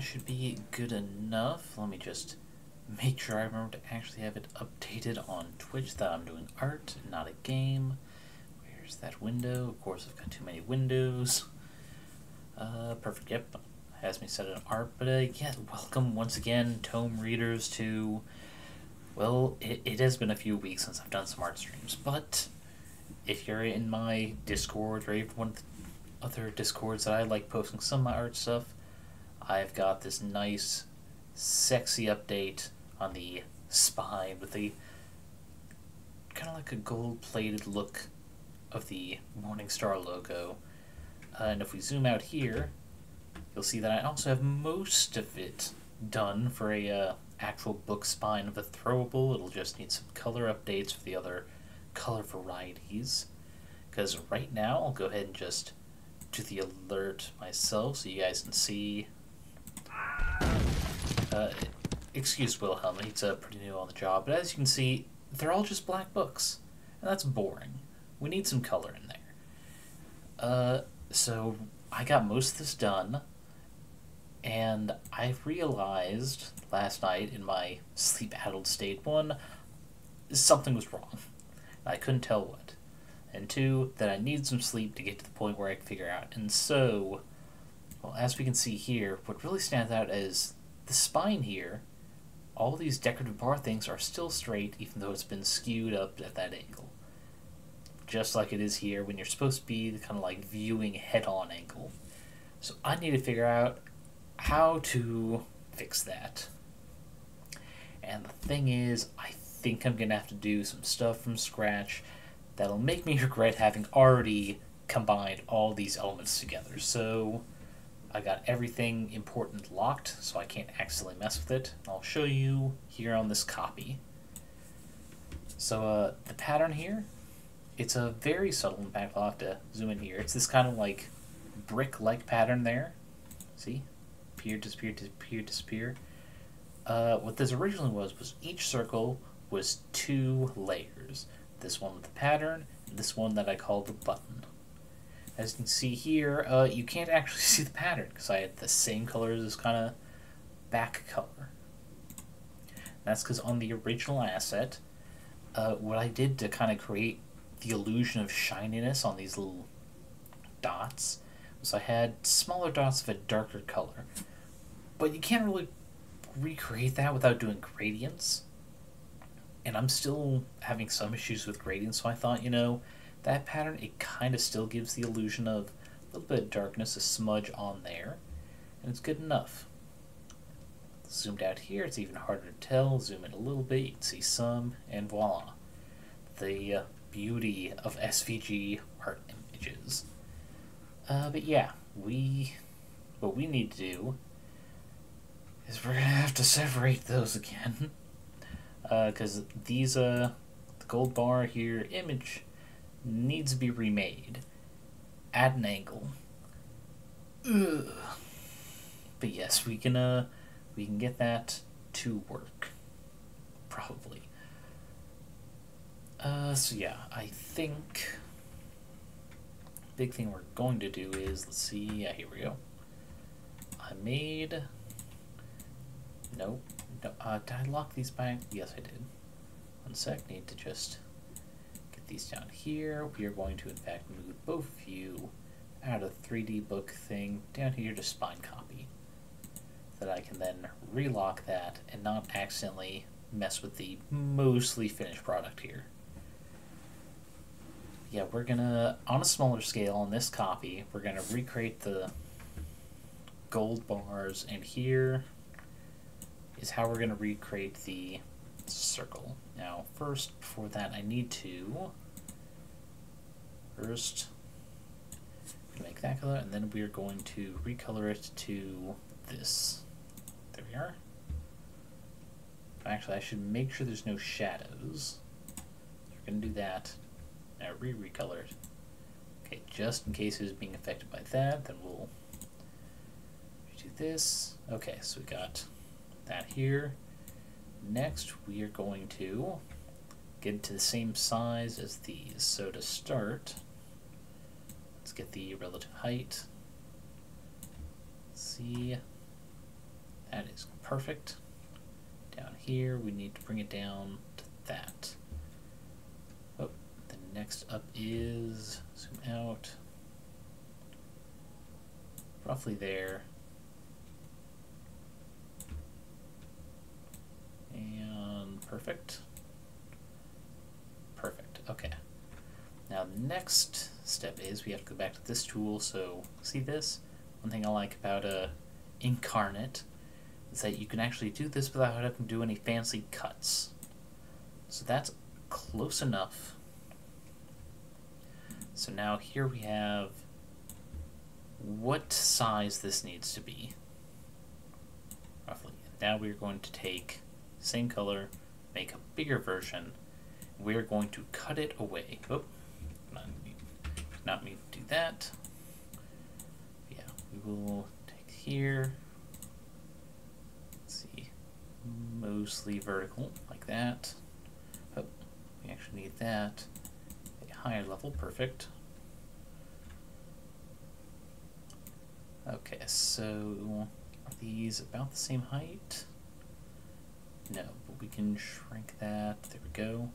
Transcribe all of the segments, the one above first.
should be good enough. Let me just make sure I remember to actually have it updated on Twitch that I'm doing art, not a game. Where's that window? Of course, I've got too many windows. Perfect, yep. Has me set an art, but yeah, welcome once again, Tome Readers, to... Well, it has been a few weeks since I've done some art streams, but if you're in my Discord or even one of the other Discords that I like posting some of my art stuff, I've got this nice, sexy update on the spine with the kind of like a gold-plated look of the Morningstar logo. And if we zoom out here, you'll see that I also have most of it done for a actual book spine of a throwable. It'll just need some color updates for the other color varieties. Because right now, I'll go ahead and just do the alert myself so you guys can see. Excuse Wilhelm, he's pretty new on the job, but as you can see, they're all just black books, and that's boring. We need some color in there. So I got most of this done, and I realized last night in my sleep-addled state, one, something was wrong. I couldn't tell what. And two, that I need some sleep to get to the point where I can figure out. And so, well, as we can see here, what really stands out is the spine here. All these decorative bar things are still straight, even though it's been skewed up at that angle. Just like it is here when you're supposed to be the kind of like viewing head-on angle. So I need to figure out how to fix that. And the thing is, I think I'm going to have to do some stuff from scratch that'll make me regret having already combined all these elements together. So I got everything important locked, so I can't accidentally mess with it. I'll show you here on this copy. So the pattern here, it's a very subtle impact. I'll have to zoom in here. It's this kind of like brick-like pattern there. See? Appear, disappear, disappear, disappear. What this originally was each circle was 2 layers. This one with the pattern, and this one that I call the button. As you can see here, you can't actually see the pattern because I had the same color as this kind of back color. That's because on the original asset, what I did to kind of create the illusion of shininess on these little dots was I had smaller dots of a darker color. But you can't really recreate that without doing gradients. And I'm still having some issues with gradients, so I thought, you know, that pattern, it kind of still gives the illusion of a little bit of darkness, a smudge on there, and it's good enough. Zoomed out here, it's even harder to tell. Zoom in a little bit, you can see some, and voila. The beauty of SVG art images. But yeah, what we need to do is we're going to have to separate those again. Because these, the gold bar here image needs to be remade at an angle. Ugh. But yes, we can get that to work. Probably. So yeah, I think big thing we're going to do is, let's see, yeah, here we go. I made, nope, no, did I lock these back? Yes, I did. One sec, need to just get these down here. We are going to, in fact, move both of you out of 3D book thing down here to spine copy. So that I can then relock that and not accidentally mess with the mostly finished product here. Yeah, we're gonna, on a smaller scale on this copy, we're gonna recreate the gold bars, and here is how we're gonna recreate the circle. Now, first, before that, I need to first make that color, and then we are going to recolor it to this. There we are. Actually, I should make sure there's no shadows. We're gonna do that. Now recolor it. Okay, just in case it was being affected by that, then we'll do this. Okay, so we got that here. Next, we are going to get it to the same size as these. So to start, let's get the relative height. Let's see. That is perfect. Down here, we need to bring it down to that. Oh, the next up is, zoom out, roughly there. And perfect. Perfect, okay. Now the next step is we have to go back to this tool, so see this? One thing I like about Incarnate is that you can actually do this without having to do any fancy cuts. So that's close enough. So now here we have what size this needs to be, roughly. Now we're going to take same color, make a bigger version. We're going to cut it away. Oh, not me to do that. Yeah, we will take here. Let's see, mostly vertical, like that. Oh, we actually need that. A higher level, perfect. Okay, so are these about the same height? No, but we can shrink that. There we go.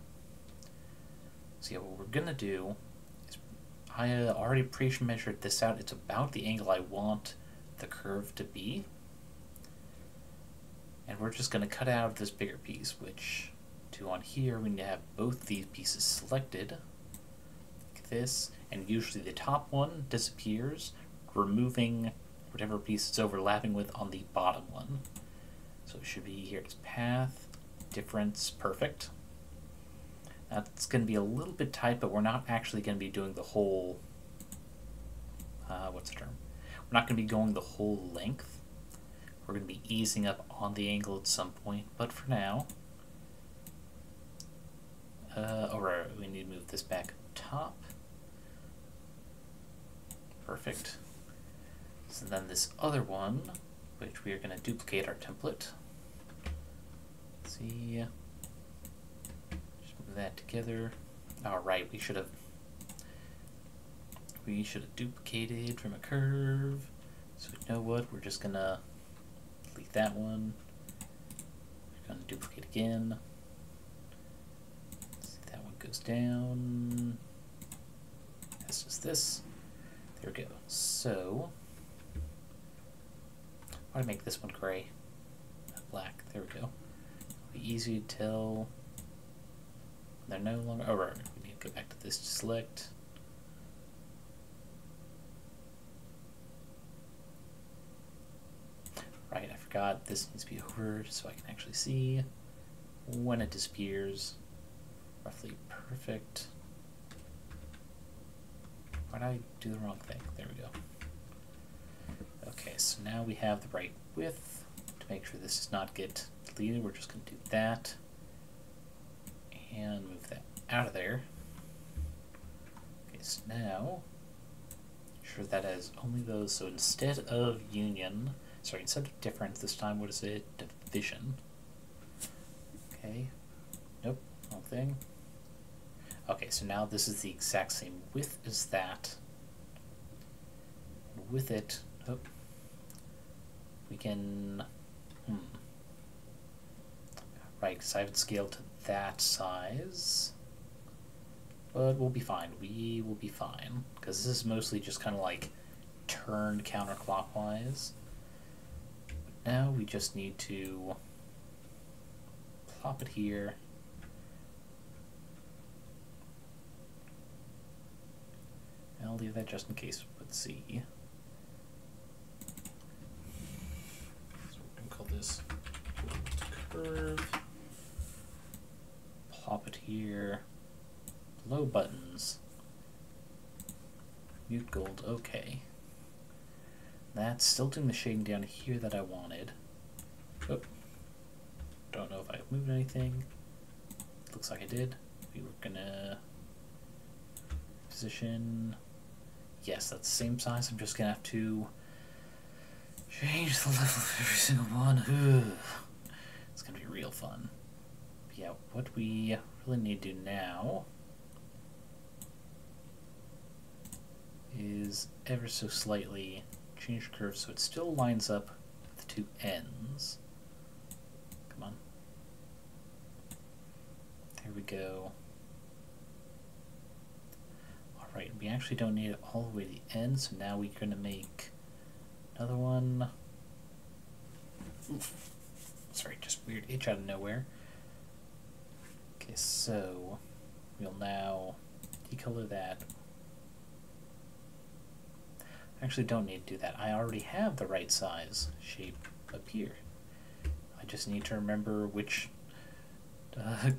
So yeah, what we're gonna do is, I already pre-measured this out. It's about the angle I want the curve to be. And we're just gonna cut out this bigger piece, which to on here we need to have both these pieces selected, like this, and usually the top one disappears, removing whatever piece it's overlapping with on the bottom one. So it should be here, it's path, difference, perfect. That's going to be a little bit tight, but we're not actually going to be doing the whole, what's the term? We're not going to be going the whole length. We're going to be easing up on the angle at some point, but for now, alright, we need to move this back top. Perfect. So then this other one, which we are going to duplicate our template. Let's see, just move that together. Alright, we should have duplicated from a curve. So you know what, we're just going to delete that one. We're going to duplicate again. Let's see, that one goes down. That's just this. There we go. So why make this one gray? Not black. There we go. It'll be easy to tell. They're no longer. Oh, right. We need to go back to this to select. Right, I forgot this needs to be over so I can actually see when it disappears. Roughly perfect. Why did I do the wrong thing? There we go. Okay, so now we have the right width. To make sure this does not get deleted, we're just going to do that. And move that out of there. Okay, so now, sure that has only those, so instead of instead of difference, this time what is it? Division. Okay, nope, wrong thing. Okay, so now this is the exact same width as that. And with it, oh, we can, right, because I haven't scaled to that size. But we'll be fine. We will be fine. Because this is mostly just kind of like turned counterclockwise. But now we just need to plop it here. I'll leave that just in case. Let's see. So we're going to call this curve. Plop it here. Below buttons. Mute gold. Okay. That's still doing the shading down here that I wanted. Oh. Don't know if I moved anything. Looks like I did. We were gonna position. Yes, that's the same size. I'm just gonna have to change the level of every single one. Ugh. It's gonna be real fun. But yeah, what we really need to do now is ever so slightly change the curve so it still lines up with the two ends. Come on. There we go. Alright, we actually don't need it all the way to the end, so now we're going to make another one. Oof. Sorry, just weird itch out of nowhere. Okay, so we'll now decolor that. I actually don't need to do that. I already have the right size shape up here. I just need to remember which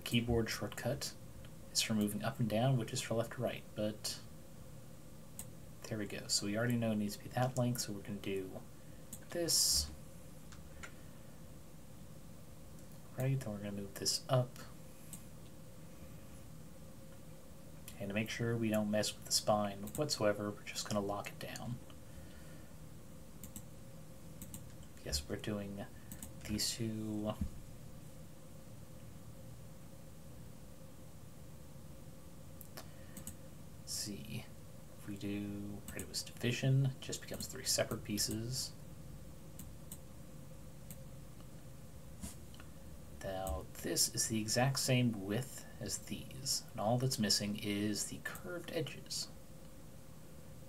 keyboard shortcut is for moving up and down, which is for left or right, but there we go. So we already know it needs to be that length, so we're going to do this. Right, then we're going to move this up. And to make sure we don't mess with the spine whatsoever, we're just going to lock it down. Yes, we're doing these two. Let's see. If we do Predicus division, it just becomes 3 separate pieces. Now, this is the exact same width as these, and all that's missing is the curved edges.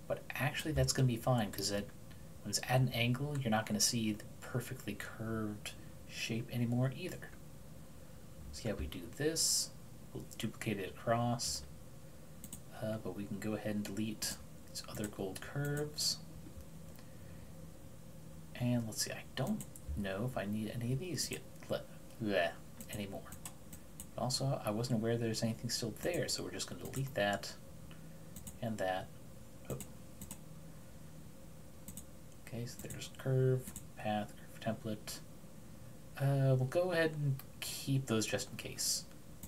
But actually, that's going to be fine, because when it's at an angle, you're not going to see the perfectly curved shape anymore either. So yeah, we do this, we'll duplicate it across, but we can go ahead and delete these other gold curves. And let's see, I don't know if I need any of these yet anymore. Also, I wasn't aware there's anything still there, so we're just going to delete that and that. Oh. Okay, so there's curve, path, curve template. We'll go ahead and keep those just in case.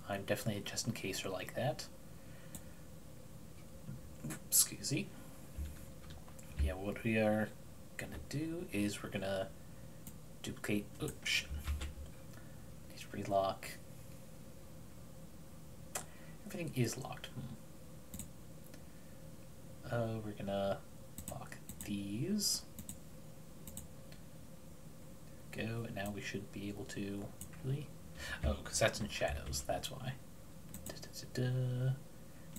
I'm definitely a just in caser like that. Excuse me. Yeah, what we are going to do is we're going to duplicate. Oops. Need to relock. Everything is locked. We're gonna lock these. There we go, and now we should be able to really. Oh, because that's in shadows. That's why.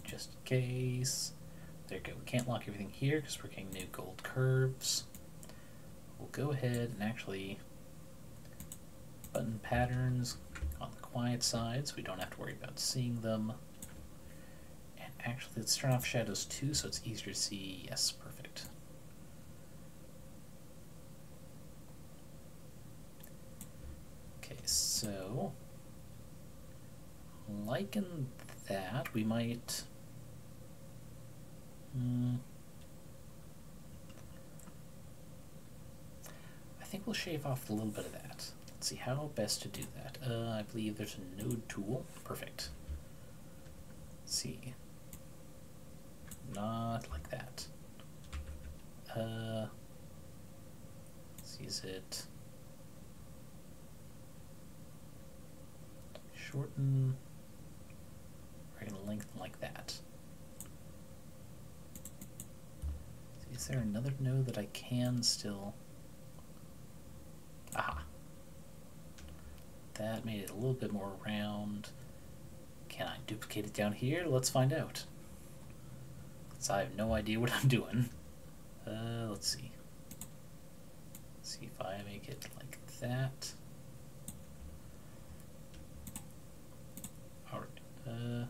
Just in case. There we go. We can't lock everything here because we're getting new gold curves. We'll go ahead and actually button patterns on the quiet side, so we don't have to worry about seeing them. Actually, let's turn off shadows too, so it's easier to see. Yes, perfect. Okay, so liking that, we might. I think we'll shave off a little bit of that. Let's see how best to do that. I believe there's a node tool. Perfect. Let's see. Not like that. Is it shorten? We're gonna lengthen like that. Is there another node that I can still? Aha. That made it a little bit more round. Can I duplicate it down here? Let's find out. So I have no idea what I'm doing. Let's see. Let's see if I make it like that. Alright.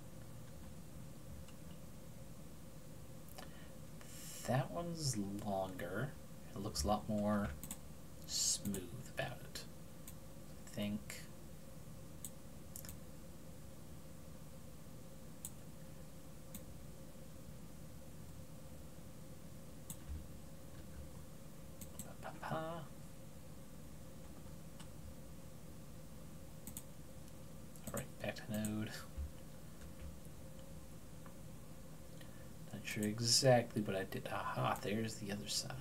That one's longer. It looks a lot more smooth about it. I think. Alright, back to node. Not sure exactly what I did. Aha, there's the other side.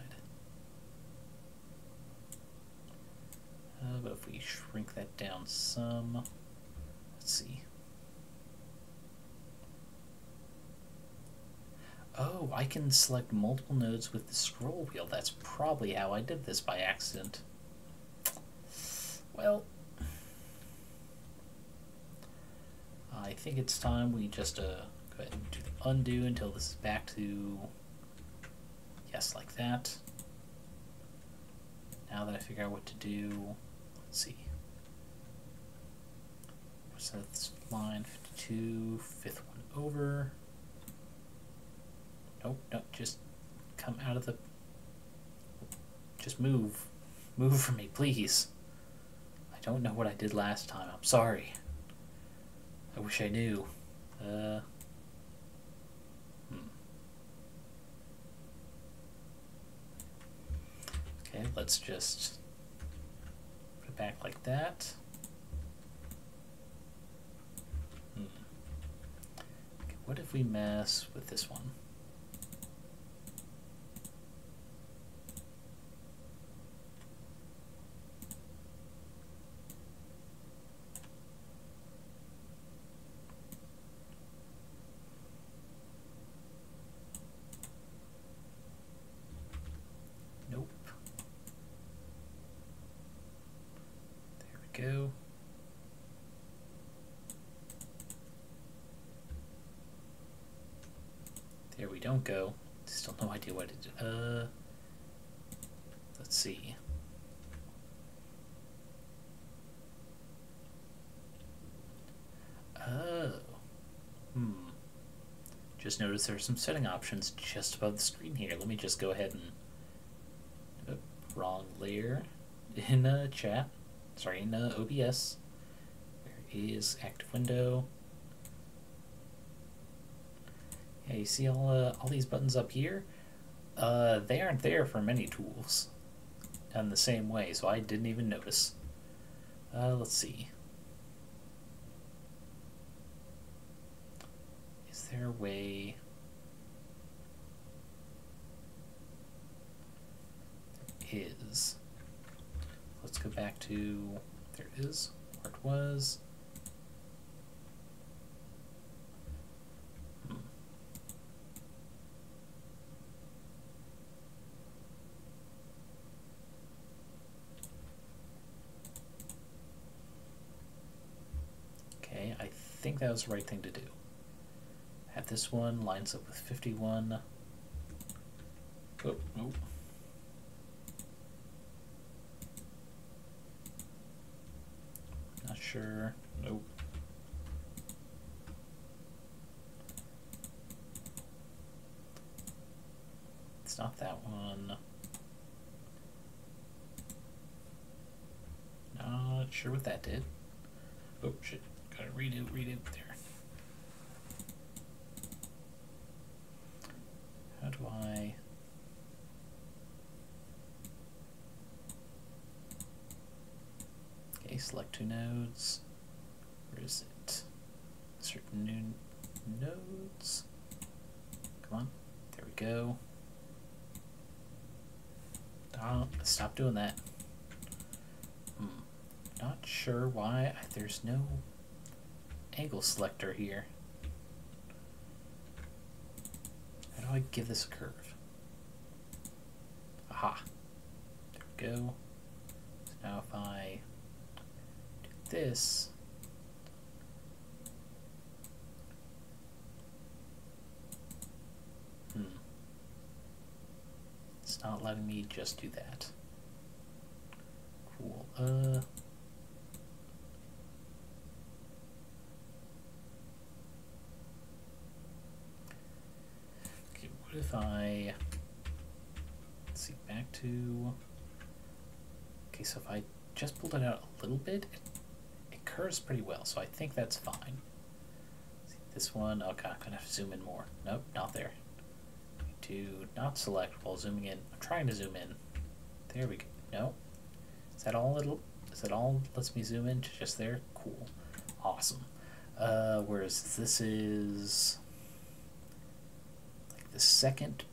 But if we shrink that down some, let's see. Oh, I can select multiple nodes with the scroll wheel. That's probably how I did this by accident. Well, I think it's time we just go ahead and do the undo until this is back to yes, like that. Now that I figure out what to do, let's see. So that's line 52, fifth one over. Nope, no, just come out of the... Just move. Move for me, please. I don't know what I did last time. I'm sorry. I wish I knew. Okay, let's just put it back like that. Okay, what if we mess with this one? Nope. There we go. There we don't go. Still no idea what to do. Let's see. Oh. Just noticed there are some setting options just above the screen here. Let me just go ahead and... Oh, wrong layer in chat. Sorry, in OBS. Where is active window? Yeah, you see all these buttons up here? They aren't there for many tools done the same way, so I didn't even notice. Let's see. Is there a way... There is. Let's go back to... There it is, where it was. Okay, I think that was the right thing to do. Have this one lines up with 51. Oh, nope. Not sure. Nope. It's not that one. Not sure what that did. Oh, shit. Gotta redo there. How do I... Okay, select two nodes. Where is it? Certain new nodes. Come on. There we go. Stop doing that. Not sure why there's no angle selector here. How do I give this a curve? Aha. There we go. So now if I do this, it's not letting me just do that. Cool. Okay, what if I, let's see, back to, okay, so if I just pulled it out a little bit, it curves pretty well, so I think that's fine. See, this one, okay, I'm gonna have to zoom in more. Nope, not there. To not select while zooming in. I'm trying to zoom in. There we go. No. Is that all lets me zoom in to just there? Cool. Awesome. Whereas this is like the second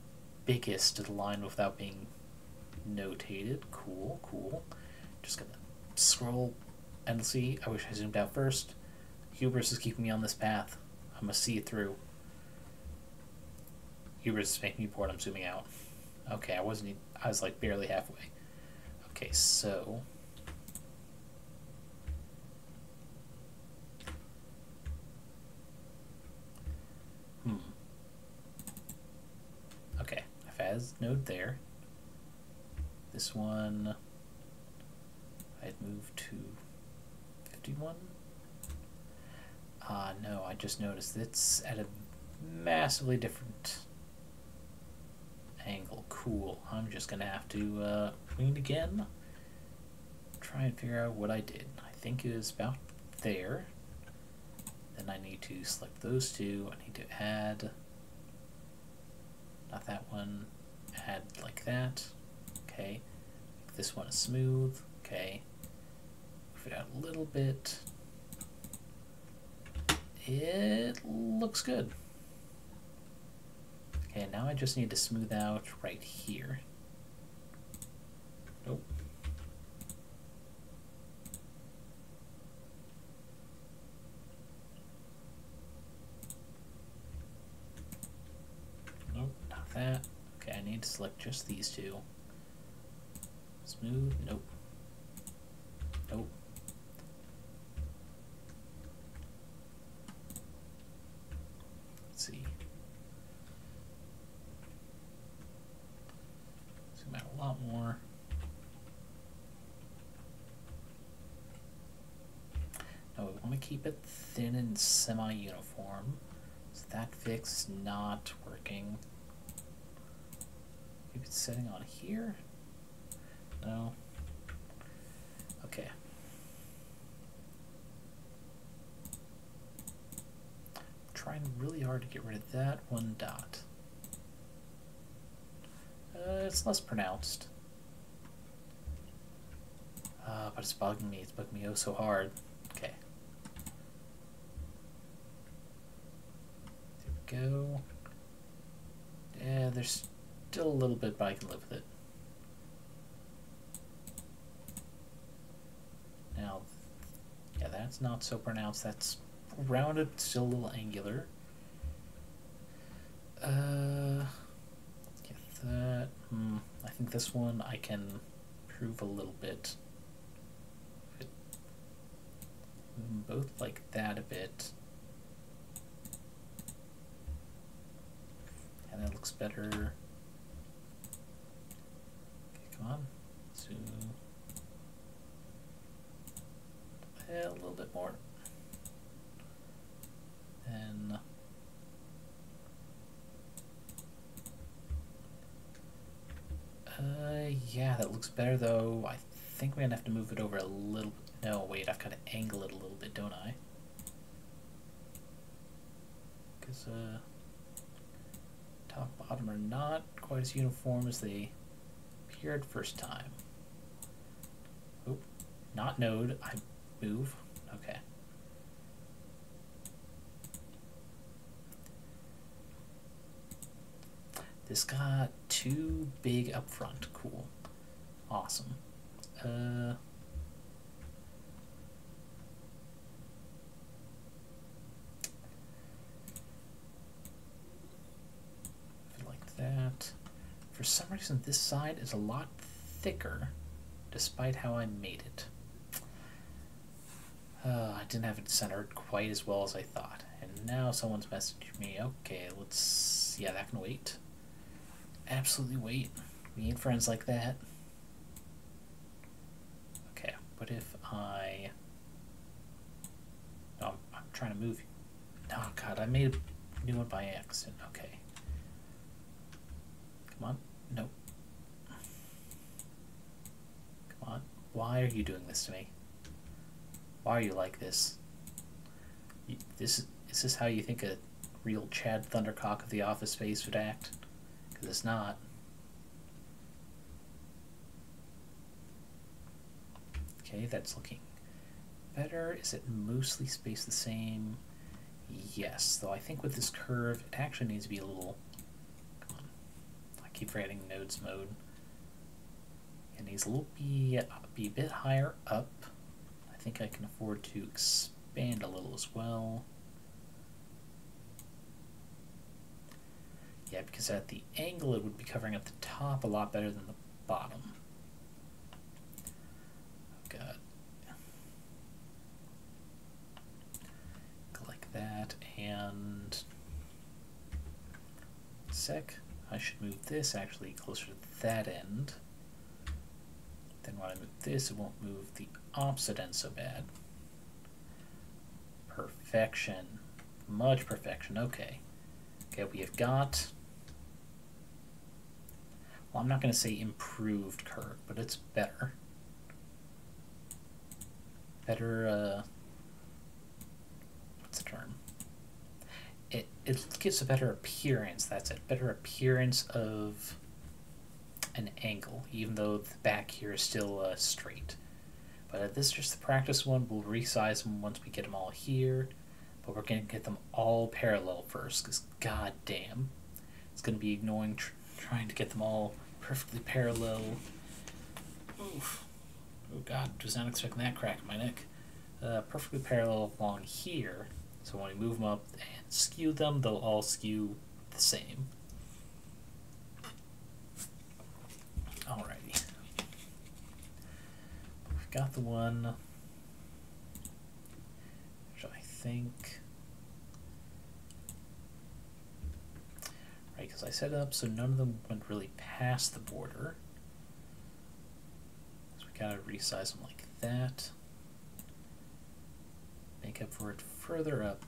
biggest of the line without being notated. Cool, cool. Just gonna scroll endlessly. I wish I zoomed out first. Hubris is keeping me on this path. I must see it through. Hubris is making me bored. I'm zooming out. Okay, I was like barely halfway. Okay, so node there. This one, I'd move to 51. No, I just noticed it's at a massively different angle. Cool. I'm just gonna have to clean again. Try and figure out what I did. I think it was about there. Then I need to select those two. I need to add, not that one, add like that. Okay. This one is smooth. Okay. Move it out a little bit. It looks good. Okay, now I just need to smooth out right here. Nope. Nope, not that. Okay, I need to select just these two. Smooth, nope. Nope. Let's see. Zoom out a lot more. No, we want to keep it thin and semi-uniform. So that fix is not working. Keep it setting on here. No. Okay. I'm trying really hard to get rid of that one dot. It's less pronounced. But it's bugging me. It's bugging me oh so hard. Okay. There we go. Yeah, there's still a little bit, but I can live with it. Now, yeah, that's not so pronounced. That's rounded, still a little angular. Get that. I think this one I can improve a little bit. Move them both like that a bit. And that looks better. Okay, come on. Zoom. A little bit more. And yeah, that looks better though. I think we're gonna have to move it over a little. No, wait, I've got to angle it a little bit, don't I? Because top bottom are not quite as uniform as they appeared first time. Oop, not node. I move. Okay. This got too big up front. Cool. Awesome. Like that. For some reason, this side is a lot thicker, despite how I made it. I didn't have it centered quite as well as I thought. And now someone's messaged me. Okay, let's... Yeah, that can wait. Absolutely wait. We ain't friends like that. Okay, what if I... No, I'm trying to move you. Oh, God, I made a new one by accident. Okay. Come on. Nope. Come on. Why are you doing this to me? Why are you like this? Is this how you think a real Chad Thundercock of the Office Space would act? Because it's not. Okay, that's looking better. Is it mostly spaced the same? Yes, though I think with this curve, it actually needs to be a little... Come on. I keep forgetting nodes mode. It needs a little be a bit higher up. I think I can afford to expand a little as well. Yeah, because at the angle it would be covering up the top a lot better than the bottom. Oh God. Go like that and... Sec. I should move this actually closer to that end. Then when I move this, it won't move the opposite end so bad. Perfection. Much perfection. Okay. Okay, we have got... Well, I'm not going to say improved curve, but it's better. Better, what's the term? It gives a better appearance, that's it. Better appearance of an angle, even though the back here is still straight. But this is just the practice one. We'll resize them once we get them all here. But we're going to get them all parallel first, because goddamn, it's going to be ignoring trying to get them all perfectly parallel. Oof. Oh god, was not expecting that crack in my neck. Perfectly parallel along here. So when we move them up and skew them, they'll all skew the same. Alrighty. We've got the one which I think... Right, because I set it up so none of them went really past the border. So we gotta resize them like that. Make up for it further up.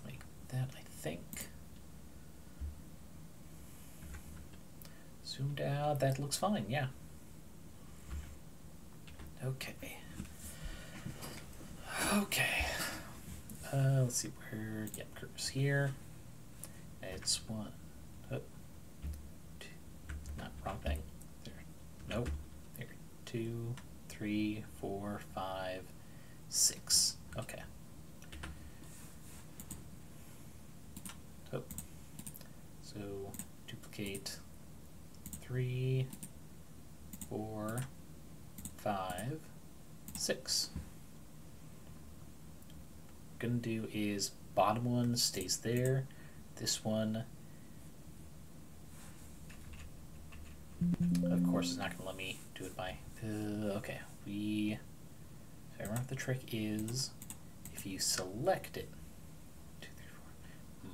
Like that, I think. Zoomed out, that looks fine, yeah. Okay. Okay. Let's see where, yep, curves here. It's one. Not wrong thing. There. Nope. There. 2, 3, 4, 5, 6. Okay. Oh. So duplicate 3, 4, 5, 6. What I'm gonna do is bottom one stays there. This one, of course, it's not going to let me do it by... okay, if I remember what the trick is, if you select it... 2, 3, 4...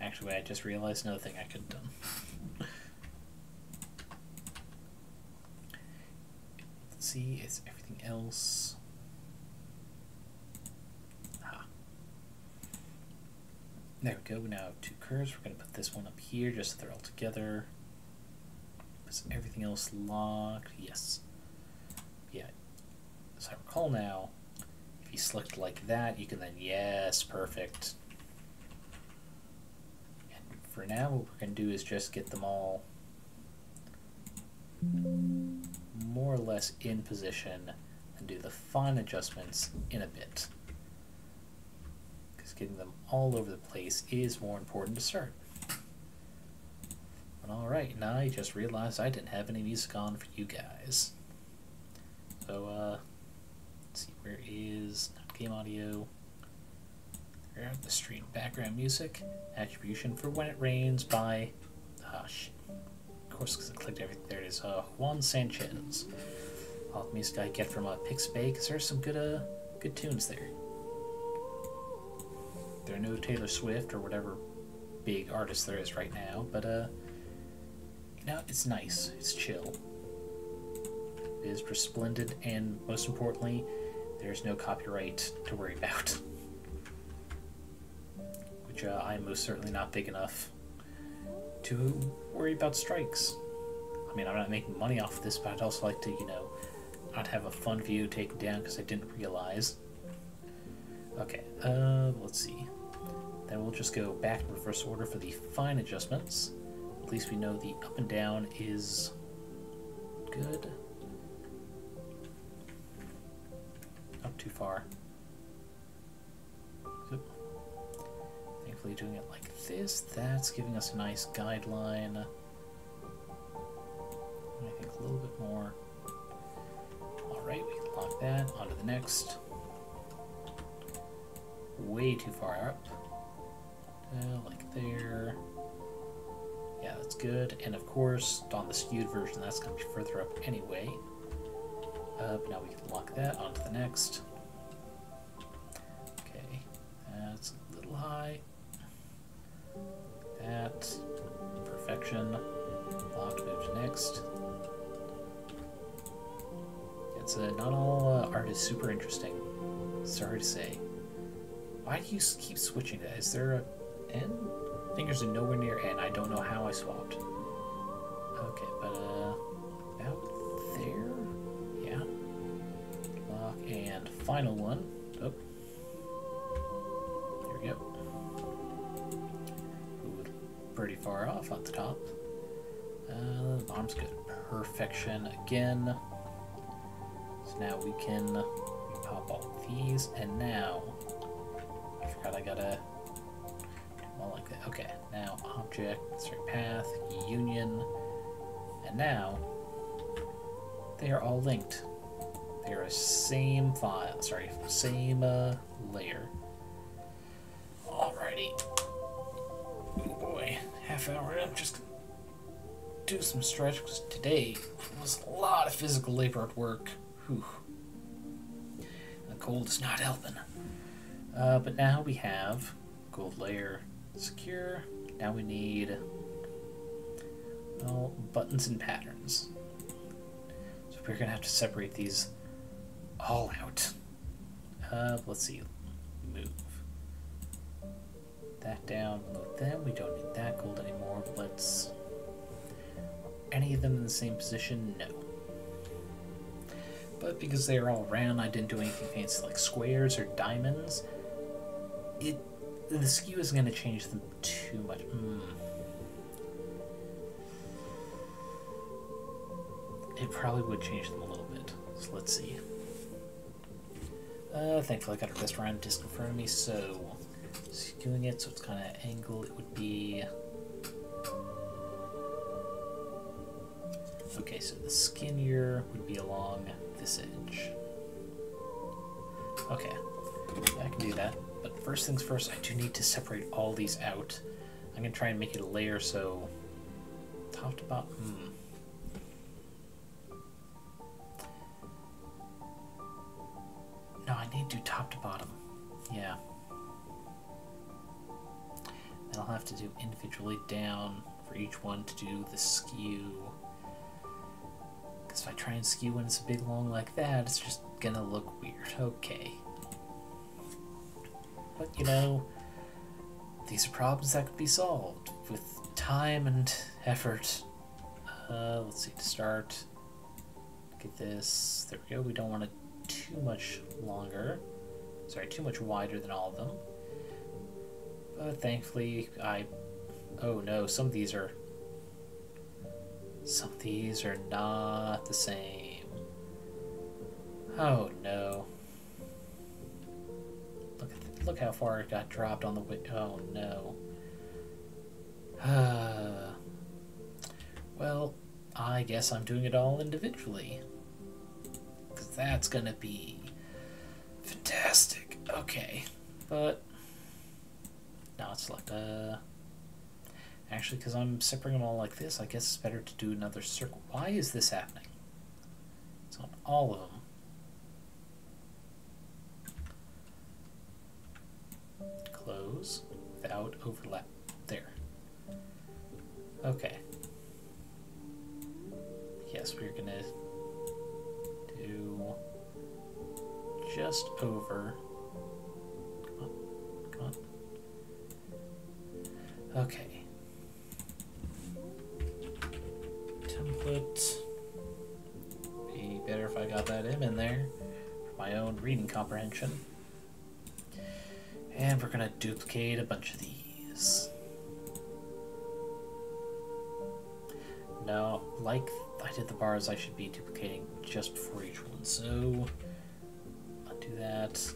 Actually, I just realized another thing I could have done. Let's see, it's everything else... There we go, we now have 2 curves. We're going to put this one up here just so they're all together. Is everything else locked? Yes. Yeah. So I recall now, if you select like that, you can then, yes, perfect. And for now, what we're going to do is just get them all more or less in position and do the fine adjustments in a bit. Getting them all over the place is more important to start. But alright, now I just realized I didn't have any music on for you guys. So, let's see, where is not game audio? Where the stream background music? Attribution for When It Rains by, shit. Of course, because I clicked everything. There it is, Juan Sanchez. All the music I get from Pixabay, because there's some good tunes there. There are no Taylor Swift or whatever big artist there is right now, but you know, it's nice, it's chill. It is resplendent, and most importantly, there's no copyright to worry about. Which I'm most certainly not big enough to worry about strikes. I mean, I'm not making money off of this, but I'd also like to, you know, not have a fun video taken down because I didn't realize. Okay, let's see. Then we'll just go back in reverse order for the fine adjustments. At least we know the up and down is good. Not too far. Oop. Thankfully doing it like this, that's giving us a nice guideline. I think a little bit more. Alright, we can lock that. On to the next. Way too far up. Like there. Yeah, that's good. And of course, on the skewed version, that's going to be further up anyway. But now we can lock that onto the next. Okay, that's a little high. That. Perfection. Locked, move to next. It's not all art is super interesting. Sorry to say. Why do you keep switching that? Is there a N? Fingers are nowhere near N. I don't know how I swapped. Okay, but about there? Yeah. Lock and final one. Oh. There we go. Ooh, pretty far off at the top. The bottom's good. Perfection again. So now we can pop all these, and now I forgot I gotta do all like that. Okay, now object, sorry, path, union, and now they are all linked. They are a same file, sorry, same layer. Alrighty. Oh boy, half hour. I'm just gonna do some stretch because today was a lot of physical labor at work. Whew. The cold is not helping. But now we have gold layer secure. Now we need, well, buttons and patterns. So we're gonna have to separate these all out. Let's see. Move that down. Move them. We don't need that gold anymore. Let's. Any of them in the same position? No. But because they are all round, I didn't do anything fancy like squares or diamonds. The skew isn't going to change them too much. It probably would change them a little bit. So let's see. Thankfully I got a restaurant disc in front of me, so skewing it so it's kind of angle, it would be. Okay, so the skinnier would be along this edge. Okay, yeah, I can do that. But first things first, I do need to separate all these out. I'm going to try and make it a layer so top to bottom. No, I need to do top to bottom. Yeah. And I'll have to do individually down for each one to do the skew. If I try and skew when it's a big long like that, it's just gonna look weird. Okay. But you know, these are problems that could be solved with time and effort. Let's see, to start, get this, there we go. We don't want it too much longer. Sorry, too much wider than all of them. But thankfully, oh no, some of these are not the same. Oh no. Look how far it got dropped on the way. Oh no. Well, I guess I'm doing it all individually. Because that's gonna be fantastic. Okay. But now it's like, actually, because I'm separating them all like this, I guess it's better to do another circle. Why is this happening? It's on all of them. Close without overlap. There. Okay. Yes, we're gonna do just over. Come on. Come on. Okay. Template. Be better if I got that M in there for my own reading comprehension. And we're gonna duplicate a bunch of these. Now, like I did the bars, I should be duplicating just before each one. So I'll do that.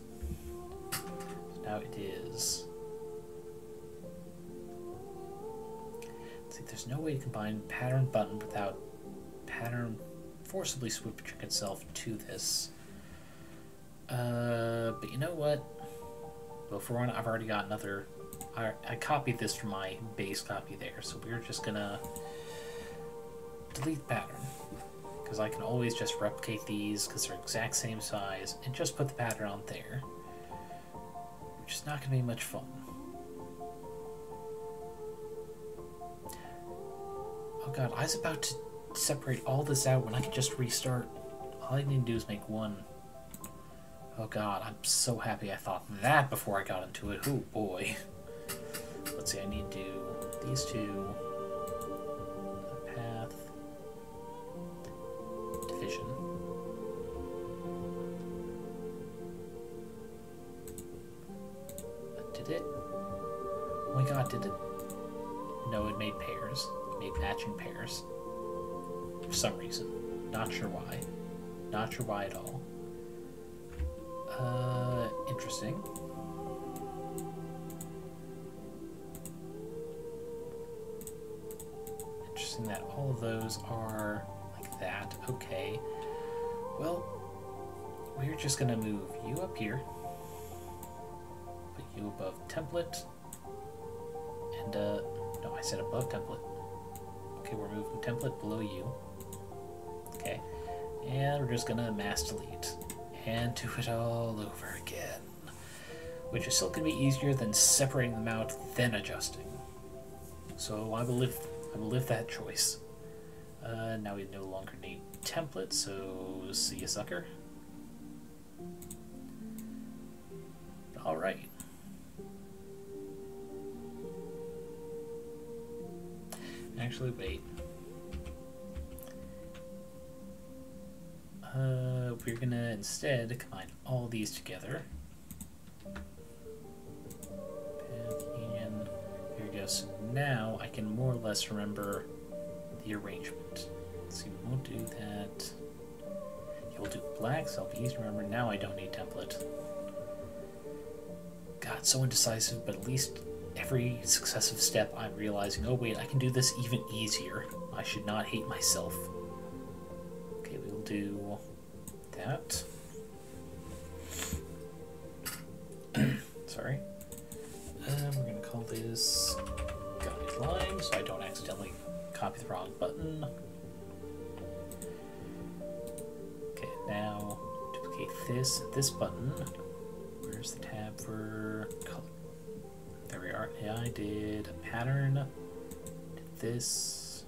Now it is. See, there's no way to combine pattern button without pattern forcibly switching itself to this. But you know what? Well, for one, I've already got another. I copied this from my base copy there, so we're just gonna delete pattern Because I can always just replicate these because they're exact same size and just put the pattern on there. Which is not going to be much fun. Oh god, I was about to separate all this out when I could just restart. All I need to do is make one. Oh god, I'm so happy I thought that before I got into it. Oh boy. Let's see, I need to do these two. Path. Division. Did it? Oh my god, did it? No, it made pairs. It made matching pairs. For some reason. Not sure why. Not sure why at all. Interesting. Interesting that all of those are like that. Okay. Well, we're just gonna move you up here. Put you above template. And, no, I said above template. Okay, we're moving template below you. Okay. And we're just gonna mass delete. And do it all over again. Which is still going to be easier than separating them out, then adjusting. So I will live that choice. Now we no longer need templates, so see you, sucker. Alright. Actually, wait. We're gonna instead combine all these together. Path union. Here we go. So now I can more or less remember the arrangement. Let's see, we won't do that. Yeah, we'll do black, so it'll be easy to remember. Now I don't need template. God, so indecisive, but at least every successive step I'm realizing, oh wait, I can do this even easier. I should not hate myself. Okay, we'll do that. Sorry. We're going to call this guideline so I don't accidentally copy the wrong button. Okay, now duplicate this button. Where's the tab for color? There we are. Yeah, I did a pattern. Did this.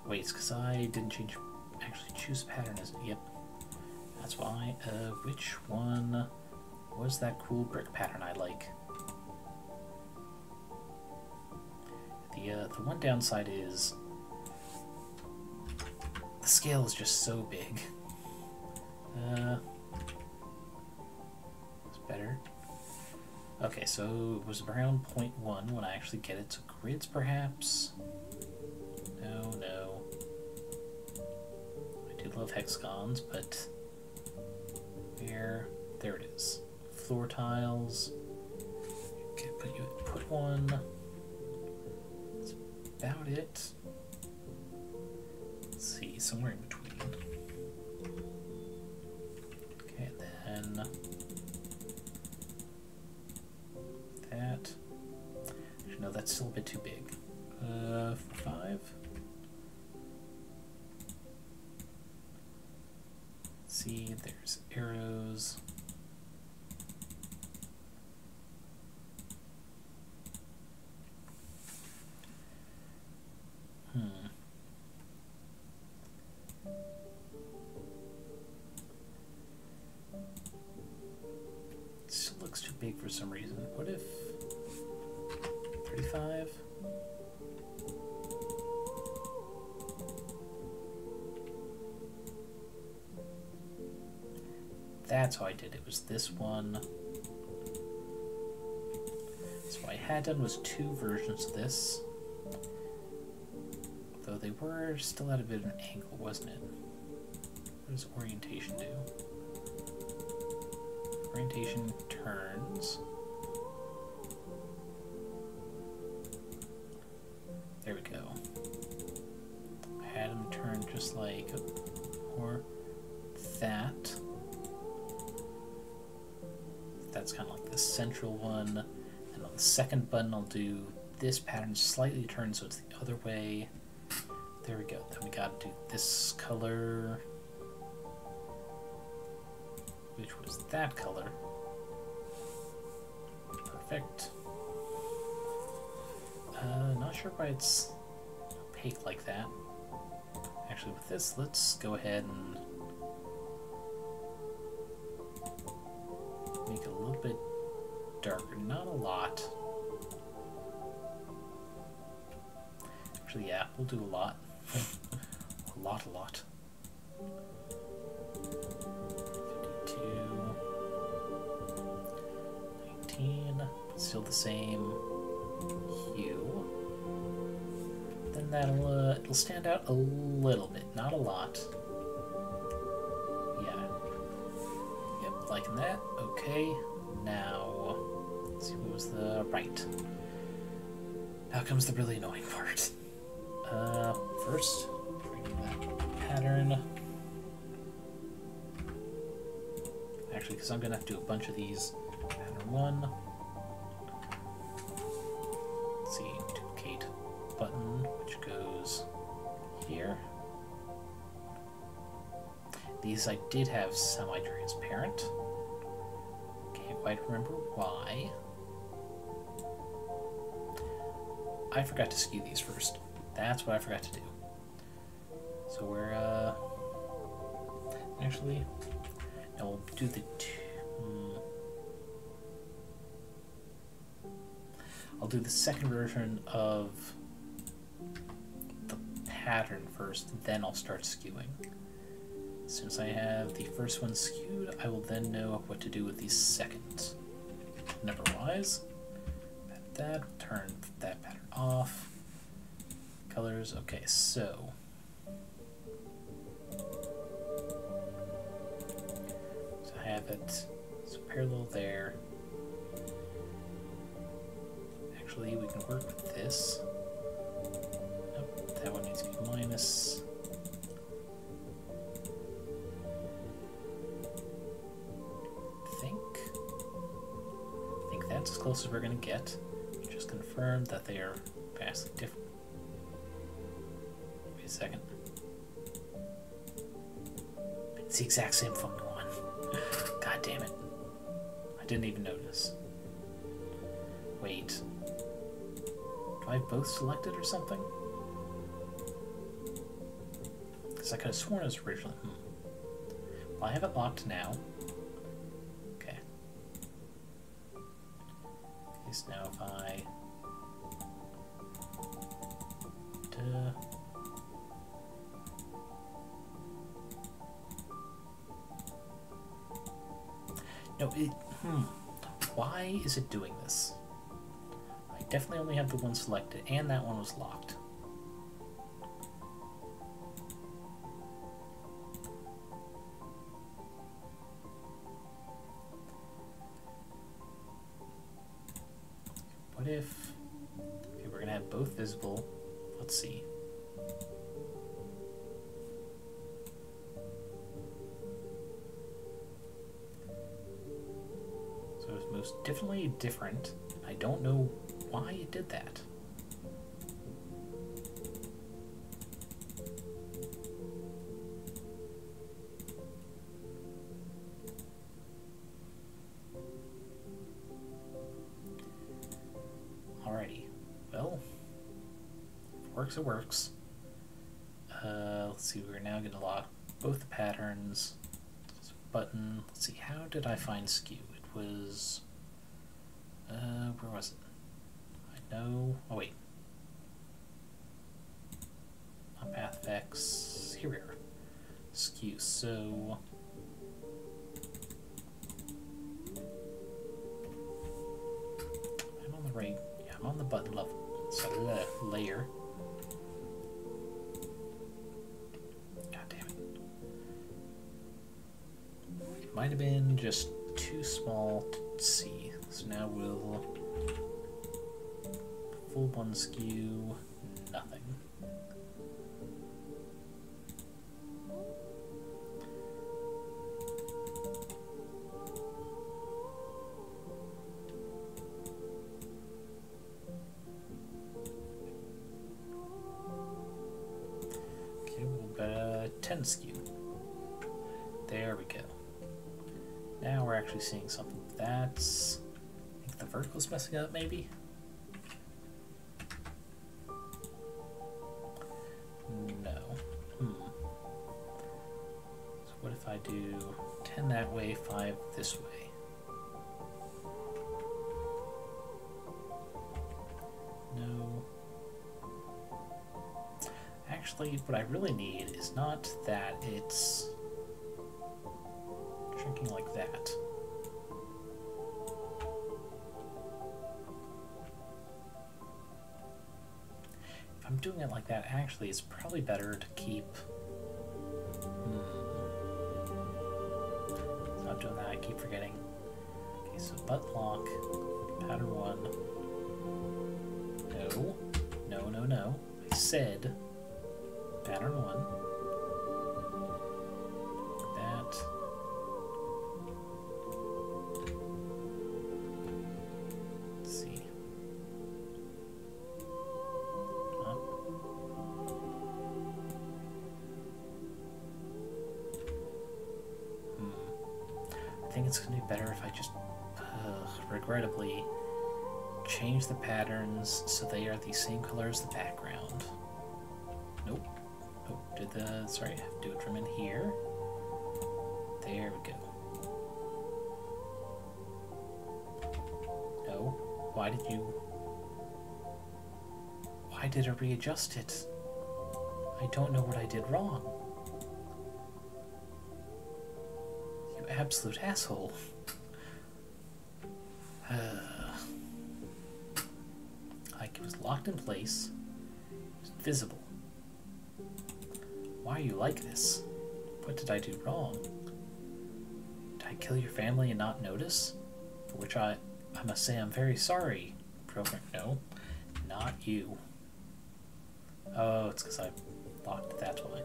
Wait, it's because I didn't actually choose pattern as yep. That's why. Which one was that cool brick pattern I like? The one downside is the scale is just so big. It's better. Okay, so it was around 0.1 when I actually get it to grids, perhaps. No. I do love hexagons, but where? There it is. Floor tiles. Okay, put one. That's about it. Let's see, somewhere in between. Okay, and then that. Actually, no, that's still a bit too big. 5. See, there's arrows. Still looks too big for some reason. What if 35? That's how I did it. It was this one. So what I had done was 2 versions of this. Though they were still at a bit of an angle, wasn't it? What does orientation do? Orientation turns. There we go. I had them turn just like, or that. That's kind of like the central one. And on the second button, I'll do this pattern slightly turned so it's the other way. There we go. Then we gotta do this color, which was that color. Perfect. Not sure why it's opaque like that. Actually, with this, let's go ahead and make it a little bit darker. Not a lot. Actually, yeah, we'll do a lot. A lot. 52, 19, still the same hue. Then that'll it'll stand out a little bit, not a lot. Yeah. Yep, liking that. Okay. Now, let's see what was the right. Now comes the really annoying part. First, bring that pattern. Actually, because I'm gonna have to do a bunch of these. Pattern 1. Let's see, duplicate button, which goes here. These I did have semi-transparent. Can't quite remember why. I forgot to skew these first. That's what I forgot to do. So we're, actually, no, we'll do the I'll do the second version of the pattern first, then I'll start skewing. As soon as I have the first one skewed, I will then know what to do with the second. Number-wise, that, turn that pattern off. Colors, okay, so I have it, so parallel there. Actually, we can work with this. Nope, that one needs to be minus. I think that's as close as we're going to get. Just confirm that they are vastly different. Wait a second. It's the exact same fucking one. God damn it. I didn't even notice. Wait. Do I have both selected or something? Because I could have sworn it was originally. Well, I have it locked now. Okay. Okay, so now if I... No, why is it doing this? I definitely only have the one selected, and that one was locked. What if... Okay, we're gonna have both visible. Let's see. So it's most definitely different. I don't know why it did that. Alrighty. Well, if it works, it works. Let's see, we're now going to lock both the patterns. Button. Let's see, how did I find skew? It was... where was it? I know... Oh, wait. Not path effects. Here we are. Skew, so... I'm on the right... Yeah, I'm on the button level. So, layer. God damn it. It might have been just too small to see. So now we'll full one skew, nothing. 10 skew. There we go. Now we're actually seeing something. That's... I think the vertical's messing up, maybe? No. So what if I do 10 that way, 5 this way? No. Actually, what I really need is not that it's shrinking like that. If I'm doing it like that, actually, it's probably better to keep... Stop doing that, I keep forgetting. Okay, so button lock, pattern 1. No. No, no, no. I said pattern 1. That. Let's see. I think it's going to be better if I just, regrettably, change the patterns so they are the same color as the background. Nope. Nope. Sorry, I have to do it from in here. There we go. No. Why did I readjust it? I don't know what I did wrong. You absolute asshole. Like it was locked in place. It was visible. Why are you like this? What did I do wrong? Did I kill your family and not notice? For which I must say I'm very sorry. Program. No, not you. Oh, it's because I locked it that way.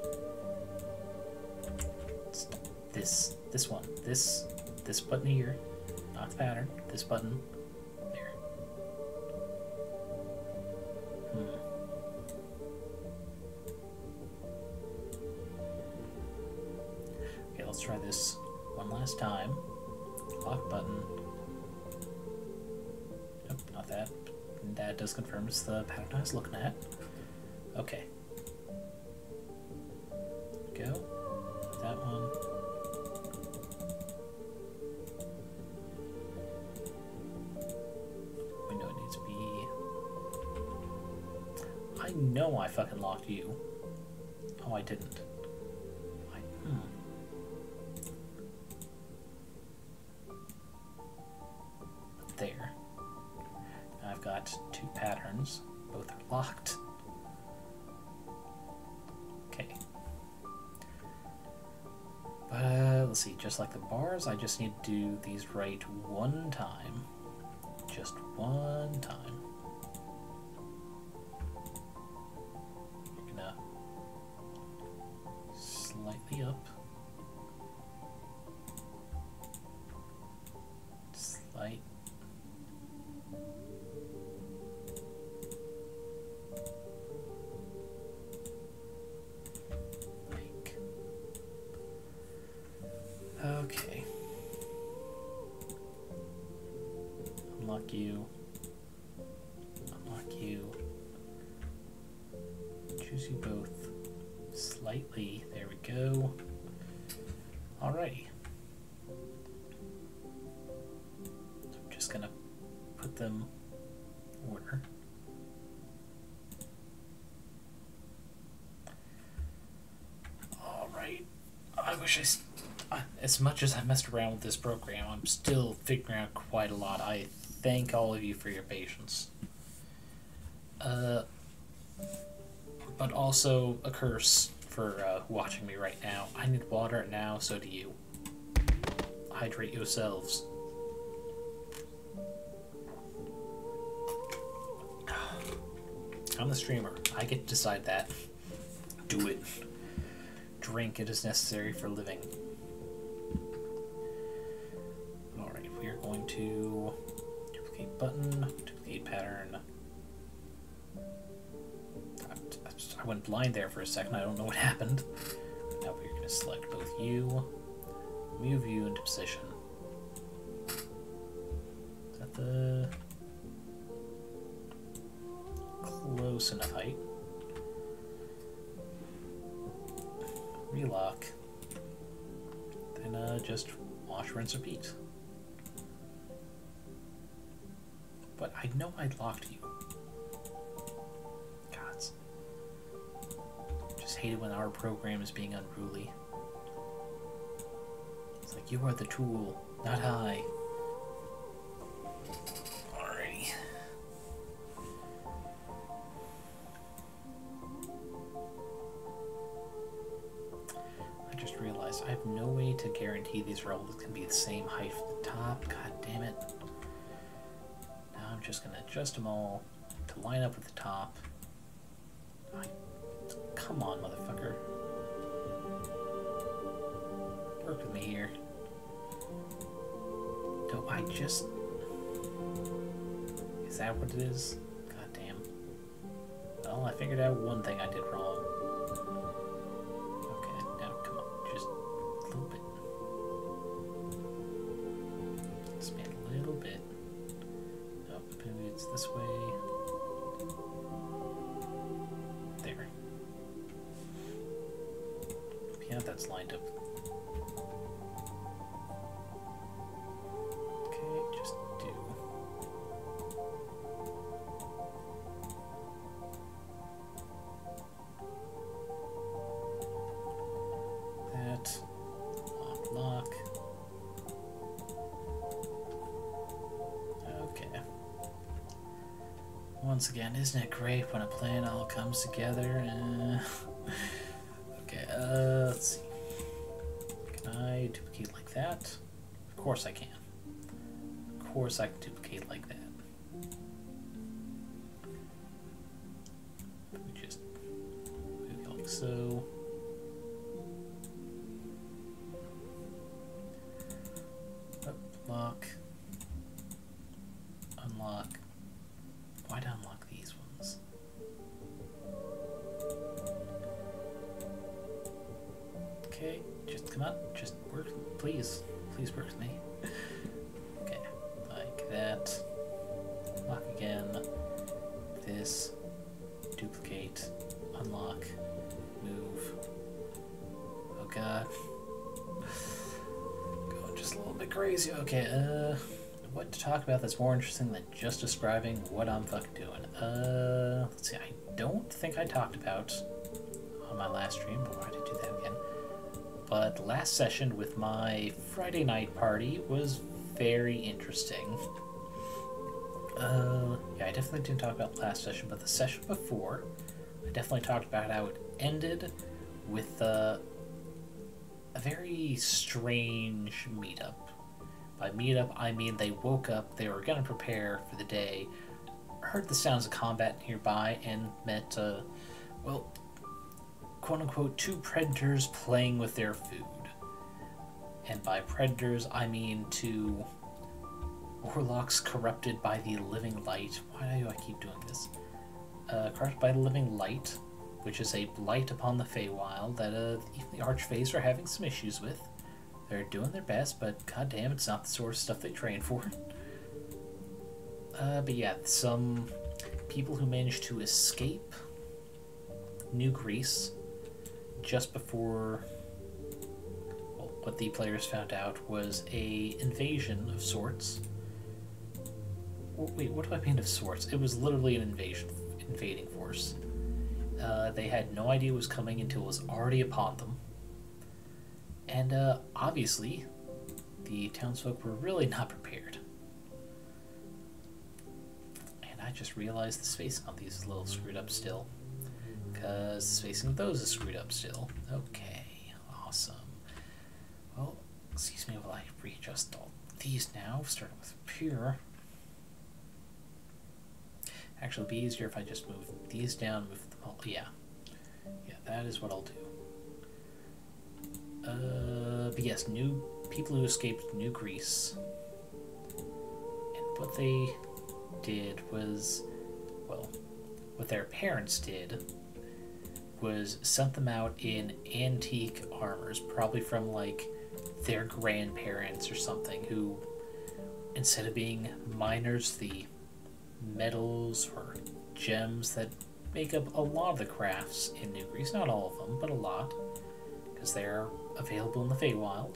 This one. This button here. Not the pattern. This button. There. Okay, let's try this one last time. Lock button. Nope, not that. That does confirm it's the pattern I was looking at. Okay. Go. That one. Window needs to be... I know I fucking locked you. Oh, I didn't. There. Now I've got two patterns. Both are locked. Okay. Let's see, just like the bars, I just need to do these right one time. Just one time. You're gonna slightly up. Slight. Okay. Unlock you. Unlock you. Choose you both slightly. There we go. Alrighty. So I'm just gonna put them in order. Alright. I wish as much as I messed around with this program, I'm still figuring out quite a lot. I thank all of you for your patience. But also a curse for watching me right now. I need water now, so do you. Hydrate yourselves. I'm the streamer. I get to decide that. Do it. Drink, it is necessary for living. Alright, we are going to duplicate button, duplicate pattern. I went blind there for a second, I don't know what happened. gonna select both you, move you into position. Is that the close enough height? Relock. Then just wash, rinse, repeat. But I know I locked you. Gods. Just hate it when our program is being unruly. It's like, you are the tool, not I. Alrighty. I just realized I have no way to guarantee these are all going to be the same height from the top. God damn it. I'm just going to adjust them all to line up with the top. Come on, motherfucker. Work with me here. Don't I just... Is that what it is? God damn. Well, I figured out one thing I did wrong. Okay, now come on. Just a little bit. Expand a little bit. Maybe it's this way. There. Yeah, that's lined up. Okay, just do. That. Lock, lock. Okay. Once again, isn't it great when a plan all comes together? Okay, let's see. Can I duplicate like that? Of course I can. Of course I can duplicate like that. Let me just move it like so. Oh, lock. Unlock. Why did I unlock these ones? Okay, just come on, just work, please. Please work with me. Okay, like that. Lock again. This. Duplicate. Unlock. Move. Oh god. Going just a little bit crazy. Okay, what to talk about that's more interesting than just describing what I'm fucking doing. Let's see, I don't think I talked about on my last stream, but why did I do that again? But the last session with my Friday night party was very interesting. Yeah, I definitely didn't talk about the last session, but the session before, I definitely talked about how it ended with a very strange meetup. By meetup, I mean they woke up, they were going to prepare for the day, heard the sounds of combat nearby, and met, well, quote-unquote, two predators playing with their food. And by predators, I mean two warlocks corrupted by the living light. Why do I keep doing this? Corrupted by the living light, which is a blight upon the Feywild that even the Archfays are having some issues with. They're doing their best, but goddamn, it's not the sort of stuff they train for. But yeah, some people who managed to escape New Greece just before, well, what the players found out was a invasion of sorts. Wait, what do I mean of sorts? It was literally an invading force. They had no idea it was coming until it was already upon them. And obviously, the townsfolk were really not prepared. And I just realized the spacing on these is a little screwed up still. Because the spacing of those is screwed up still. Okay, awesome. Well, excuse me while I readjust all these now, starting with pure. Actually, it'd be easier if I just move these down, move them all. Yeah. Yeah, that is what I'll do. But yes, new people who escaped New Greece. And what they did was, well, what their parents did was sent them out in antique armors, probably from like their grandparents or something, who instead of being miners, the metals or gems that make up a lot of the crafts in New Greece, not all of them, but a lot, because they're available in the Feywild.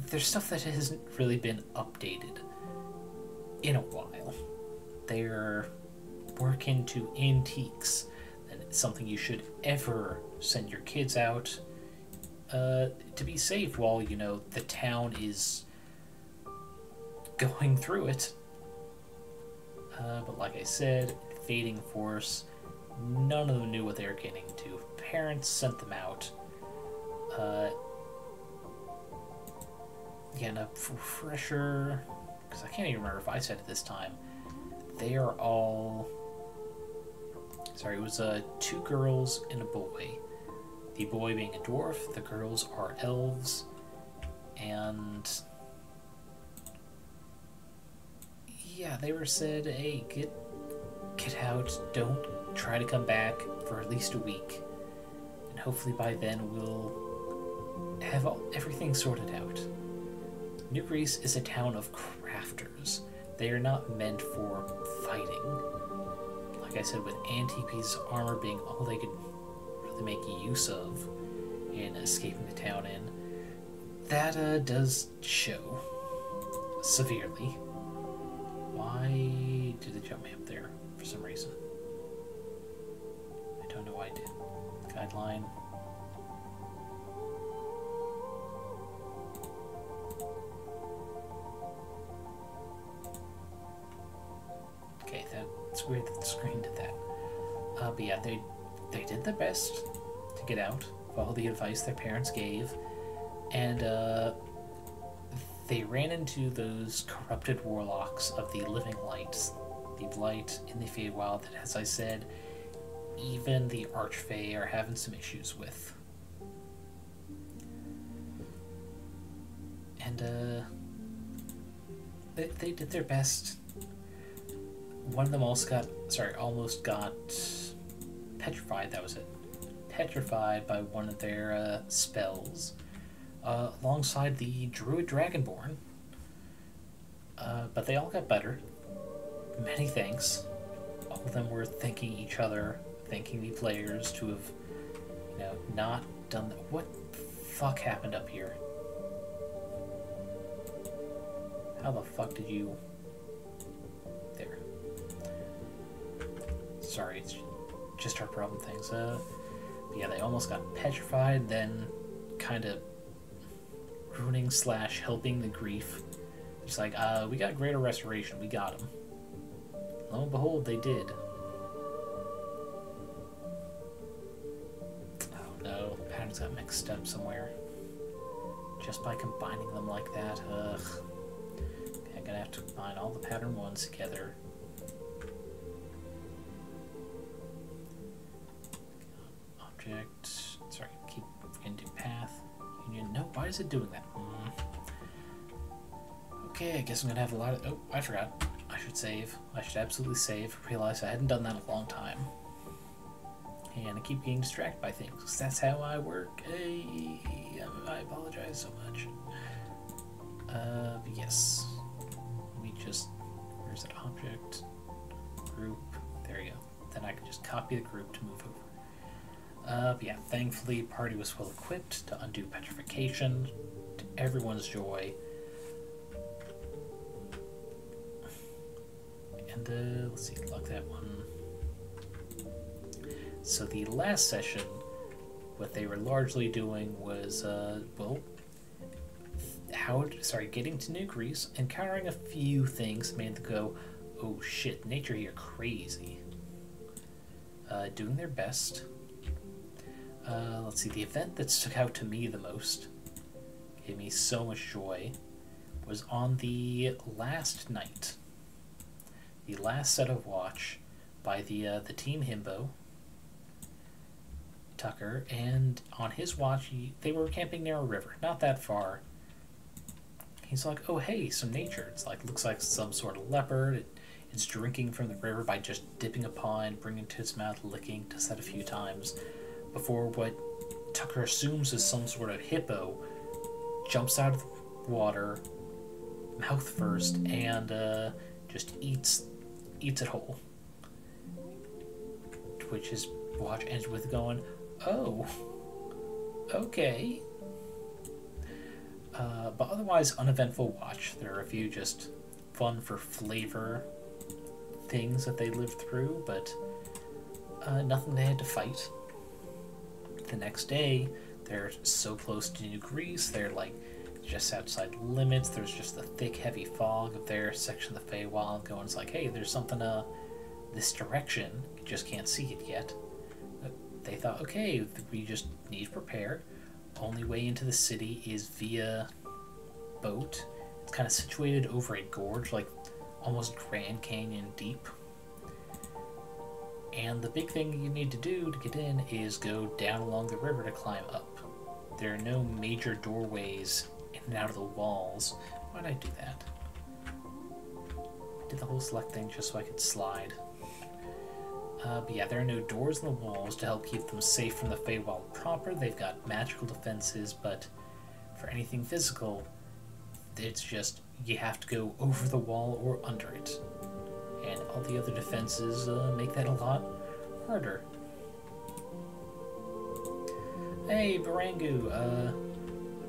There's stuff that hasn't really been updated in a while. They're working to antiques, and it's something you should ever send your kids out to be safe while, you know, the town is going through it. But like I said, fading force, none of them knew what they were getting into. Parents sent them out. Again, a refresher, because I can't even remember if I said it this time. They are all... Sorry, it was 2 girls and a boy. The boy being a dwarf, the girls are elves, and... yeah, they were said, hey, get out, don't try to come back for at least a week, and hopefully by then we'll have everything sorted out. New Greece is a town of crafters. They are not meant for fighting. Like I said, with antique pieces of armor being all they could really make use of in escaping the town in, that does show severely. Why did it jump me up there for some reason? I don't know why it did. Guideline. Okay, that's weird that the screen did that. But yeah, they did their best to get out, follow the advice their parents gave, and they ran into those corrupted warlocks of the Living Light, the light in the Feywild that, as I said, even the Archfey are having some issues with. And they did their best. One of them almost got petrified, that was it. Petrified by one of their spells. Alongside the Druid Dragonborn. But they all got better. Many thanks. All of them were thanking each other, thanking the players to have, you know, not done that. What the fuck happened up here? How the fuck did you... There. Sorry, it's just our problem things. But yeah, they almost got petrified, then kind of ruining / helping the grief. Just like, we got greater restoration, we got him. Lo and behold, they did. Oh no, the patterns got mixed up somewhere. Just by combining them like that, ugh. Okay, I'm gonna have to combine all the pattern ones together. Object, sorry, keep forgetting to do path. Union, no, why is it doing that? Okay, I guess I'm gonna have a lot of... Oh, I forgot. I should save. I should absolutely save. Realize I hadn't done that in a long time. And I keep getting distracted by things, because that's how I work. Hey, I apologize so much. But yes. Let me just... Where's that object? Group. There you go. Then I can just copy the group to move over. But yeah, thankfully, party was well equipped to undo petrification, to everyone's joy. And let's see, lock that one. So the last session, what they were largely doing was, well, getting to New Greece, encountering a few things made them go, oh shit, nature here crazy. Doing their best. Let's see, the event that stuck out to me the most, gave me so much joy, was on the last night. The last set of watch by the Team Himbo, Tucker, and on his watch, they were camping near a river, not that far. He's like, oh hey, some nature. It's like, looks like some sort of leopard. It's drinking from the river by just dipping a paw and bringing it to its mouth, licking, does that a few times, before what Tucker assumes is some sort of hippo jumps out of the water, mouth first, and just eats it whole. Which his watch ends with going, oh, okay. But otherwise, uneventful watch. There are a few just fun for flavor things that they lived through, but nothing they had to fight. The next day, they're so close to New Greece, they're like just outside limits. There's just the thick, heavy fog of their section of the Feywild going. It's like, hey, there's something this direction. You just can't see it yet. They thought, okay, we just need to prepare. Only way into the city is via boat. It's kind of situated over a gorge, like almost Grand Canyon deep. And the big thing you need to do to get in is go down along the river to climb up. There are no major doorways in and out of the walls. Why did I do that? I did the whole select thing just so I could slide. But yeah, there are no doors in the walls to help keep them safe from the Feywild proper. They've got magical defenses, but for anything physical, it's just you have to go over the wall or under it. And all the other defenses make that a lot harder. Hey, Barangu,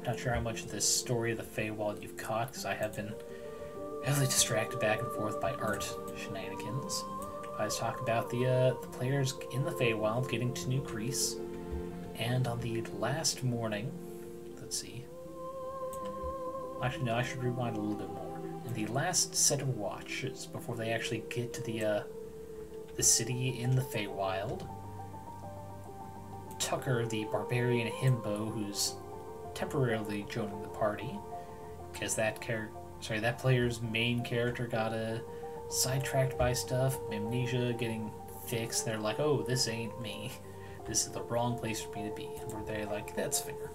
not sure how much of this story of the Feywild you've caught, because I have been heavily distracted back and forth by art shenanigans. I was talking about the players in the Feywild getting to New Greece, and on the last morning, let's see. Actually, no, I should rewind a little bit more. In the last set of watches before they actually get to the city in the Feywild, Tucker, the barbarian himbo, who's temporarily joining the party, because that player's main character got sidetracked by stuff, amnesia getting fixed. They're like, oh, this ain't me. This is the wrong place for me to be. And where they're like, that's fair.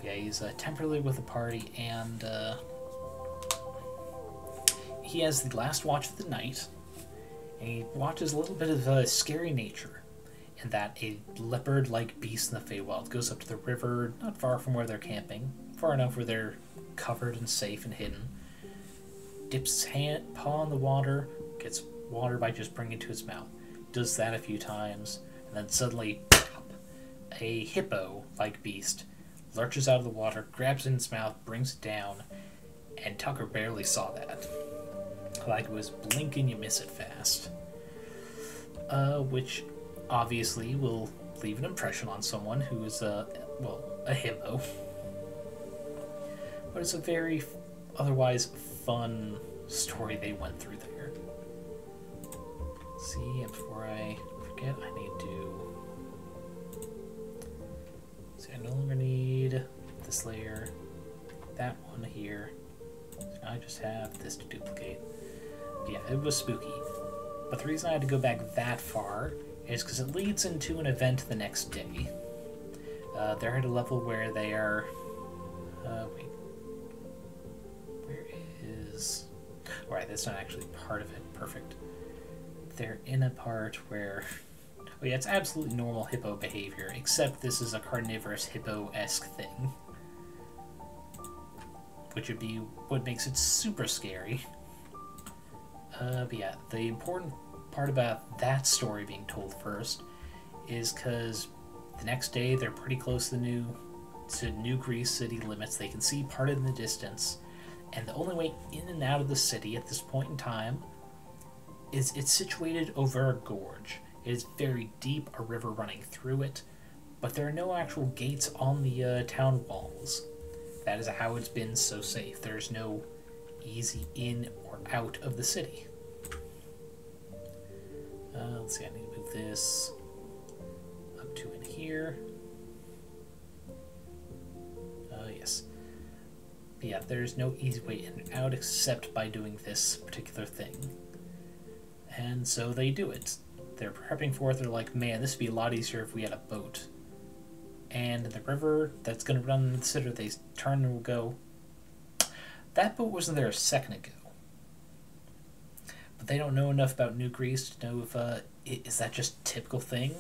Yeah, he's temporarily with the party, and he has the last watch of the night, and he watches a little bit of a scary nature, in that a leopard-like beast in the Feywild goes up to the river, not far from where they're camping, far enough where they're covered and safe and hidden, dips his paw in the water, gets water by just bringing it to its mouth, does that a few times, and then suddenly, pop, a hippo-like beast lurches out of the water, grabs it in its mouth, brings it down, and Tucker barely saw that. Like it was blink and you miss it fast. Which obviously will leave an impression on someone who is a himbo. But it's a very otherwise fun story they went through there. Let's see, and before I forget, I need to... See, I no longer need this layer, that one here. So now I just have this to duplicate. Yeah, it was spooky. But the reason I had to go back that far is because it leads into an event the next day. They're at a level where they are... wait. Where is... Alright, that's not actually part of it. Perfect. They're in a part where... Oh yeah, it's absolutely normal hippo behavior, except this is a carnivorous hippo-esque thing. Which would be what makes it super scary. But yeah, the important part about that story being told first is because the next day they're pretty close to New Greece city limits. They can see part in the distance, and the only way in and out of the city at this point in time is it's situated over a gorge. It is very deep, a river running through it, but there are no actual gates on the town walls. That is how it's been so safe. There's no easy in or out of the city. Let's see, I need to move this up to in here. Yes. But yeah, there's no easy way in and out except by doing this particular thing. And so they do it. They're prepping for it. They're like, man, this would be a lot easier if we had a boat. And the river that's going to run into the city, they turn and will go, that boat wasn't there a second ago. but they don't know enough about New Greece to know if is that just a typical thing?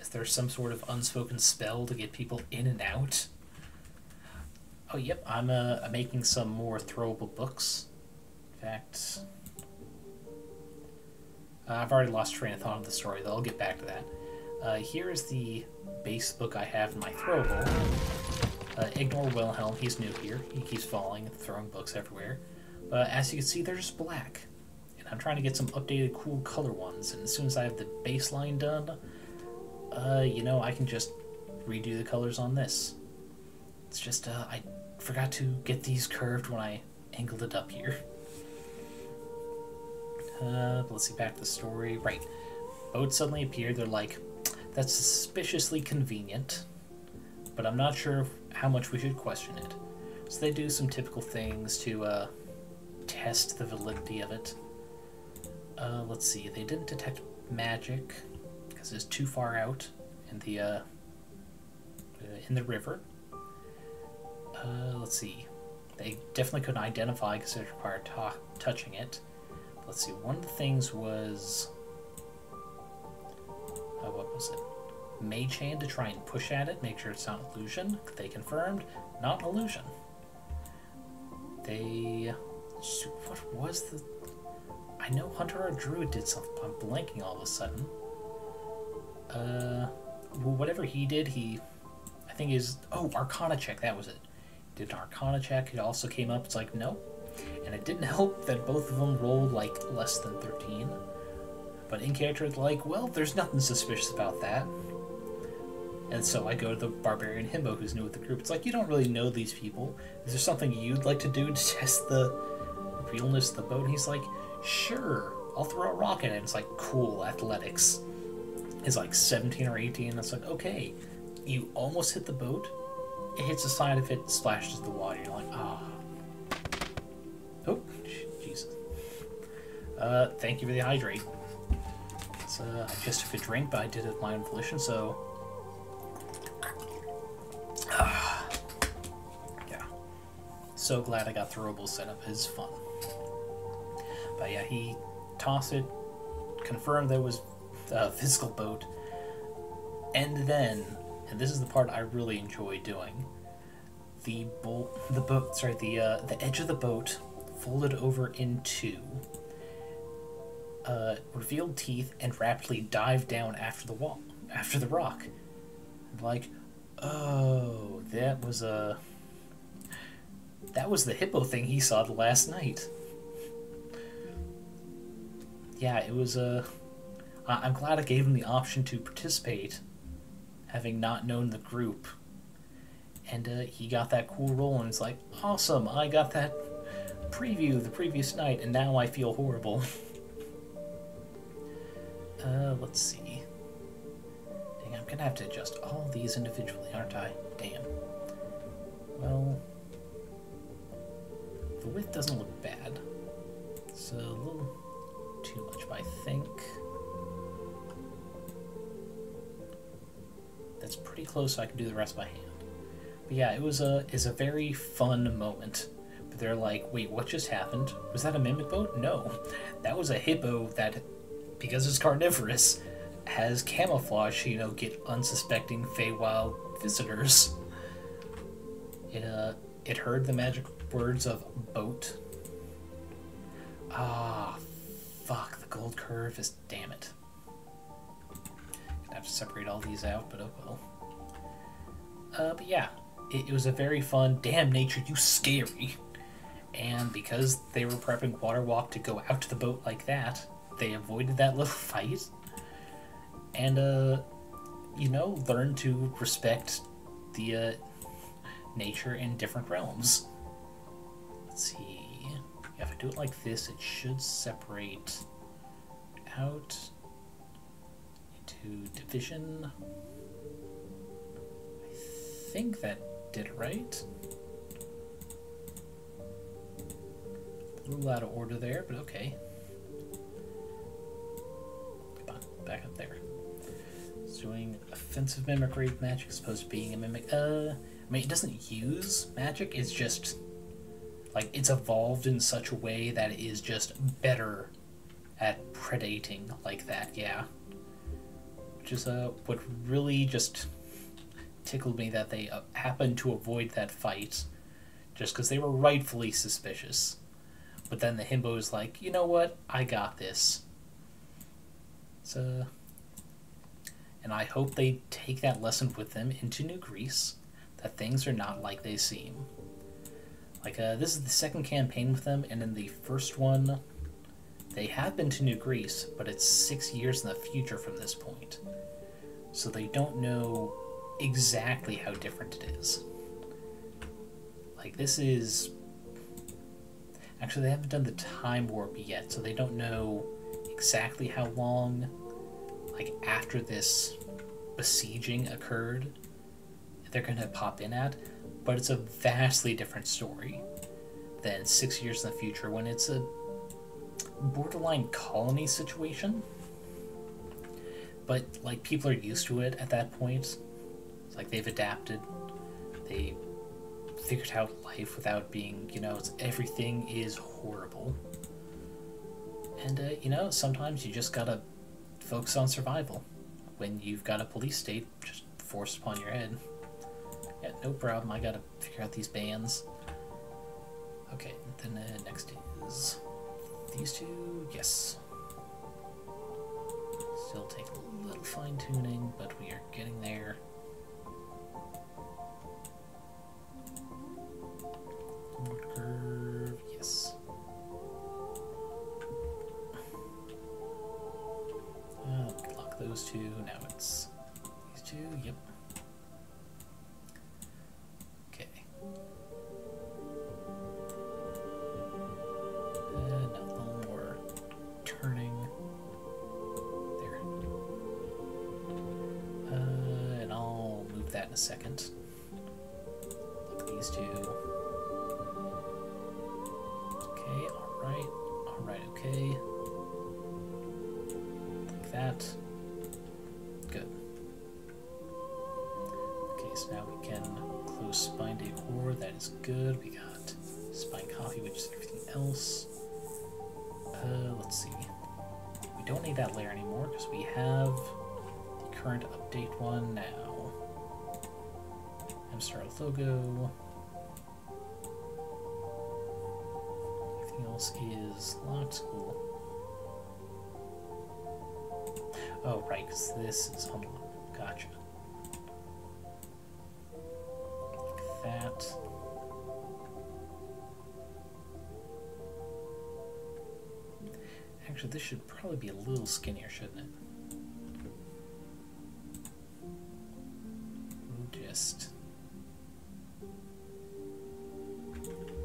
Is there some sort of unspoken spell to get people in and out? Oh, yep, I'm making some more throwable books. In fact, I've already lost train of thought of the story, though I'll get back to that. Here is the base book I have in my throwable. Ignore Wilhelm, he's new here. He keeps falling and throwing books everywhere. But as you can see, they're just black. And I'm trying to get some updated cool color ones, and as soon as I have the baseline done, you know, I can just redo the colors on this. It's just, I forgot to get these curved when I angled it up here. Let's see, back to the story. Right. Boats suddenly appear. They're like, that's suspiciously convenient, but I'm not sure how much we should question it. So they do some typical things to test the validity of it. Let's see, they didn't detect magic because it's too far out in the river. Let's see, they definitely couldn't identify because it required touching it. Let's see, one of the things was, what was it? Mage hand to try and push at it, make sure it's not an illusion. They confirmed, not an illusion. They, what was the, I know Hunter or Druid did something, but I'm blanking all of a sudden. Well, whatever he did, I think Arcana check, that was it. Did an Arcana check, it also came up, it's like, no. And it didn't help that both of them rolled, like, less than 13. But in character, it's like, well, there's nothing suspicious about that. And so I go to the Barbarian Himbo who's new with the group. It's like, you don't really know these people. Is there something you'd like to do to test the realness of the boat? And he's like, sure, I'll throw a rock at it. And it's like, cool, athletics. It's like 17 or 18. And it's like, okay, you almost hit the boat. It hits the side of it, splashes the water. You're like, ah. Oh, Jesus. Thank you for the hydrate. So, I just took a drink, but I did it of my own volition, so... yeah. So glad I got throwable set up. It's fun. But yeah, he tossed it, confirmed there was a physical boat, and then, and this is the part I really enjoy doing, the edge of the boat folded over in two, revealed teeth, and rapidly dived down after the rock. Like, oh, that was the hippo thing he saw the last night. Yeah, it was I'm glad I gave him the option to participate, having not known the group. And he got that cool roll, and it's like, awesome, I got that preview the previous night, and now I feel horrible. Let's see. Dang, I'm gonna have to adjust all these individually, aren't I? Damn. Well, the width doesn't look bad. It's a little too much, but I think that's pretty close, so I can do the rest by hand. But yeah, it's a very fun moment. But they're like, wait, what just happened? Was that a mimic boat? No. That was a hippo that, because it's carnivorous, has camouflage to, you know, get unsuspecting Feywild visitors. It heard the magic words of boat. Ah, fuck, the gold curve is, damn it. Gonna have to separate all these out, but oh well. But yeah, it was a very fun, damn nature, you scary. And because they were prepping Water Walk to go out to the boat like that, they avoided that little fight. And, you know, learned to respect the nature in different realms. Let's see. Yeah, if I do it like this, it should separate out into division. I think that did it right. A little out of order there, but okay. Come on, back up there. It's doing offensive mimicry. Magic as opposed to being a mimic. I mean, it doesn't use magic, it's just, like, it's evolved in such a way that it is just better at predating like that, yeah. Which is what really just tickled me, that they happened to avoid that fight just because they were rightfully suspicious. But then the himbo is like, you know what? I got this. So, and I hope they take that lesson with them into New Greece, that things are not like they seem. Like, this is the second campaign with them, and in the first one, they have been to New Greece, but it's 6 years in the future from this point. So they don't know exactly how different it is. Like, this is... Actually, they haven't done the time warp yet, so they don't know exactly how long, like, after this besieging occurred, they're going to pop in at. But it's a vastly different story than 6 years in the future, when it's a borderline colony situation. But, like, people are used to it at that point. It's like they've adapted. They figured out life without being, you know, everything is horrible. And, you know, sometimes you just gotta focus on survival when you've got a police state just forced upon your head. Yeah, no problem, I gotta figure out these bands. Okay, then next is these two, yes. Still take a little fine-tuning, but we are getting there. Wood curve, yes. Lock those two, now it's these two, yep. Okay. Now a little more turning. There. And I'll move that in a second. Look at these two. Okay, alright, okay. Like that. Good. Okay, so now we can close spine decor, that is good. We got spine coffee, which is everything else. Let's see. We don't need that layer anymore because we have the current update one now. MStar logo. Everything else is locked. Cool. Oh, right, because this is unlocked. Gotcha. Like that. Actually, this should probably be a little skinnier, shouldn't it? We'll just...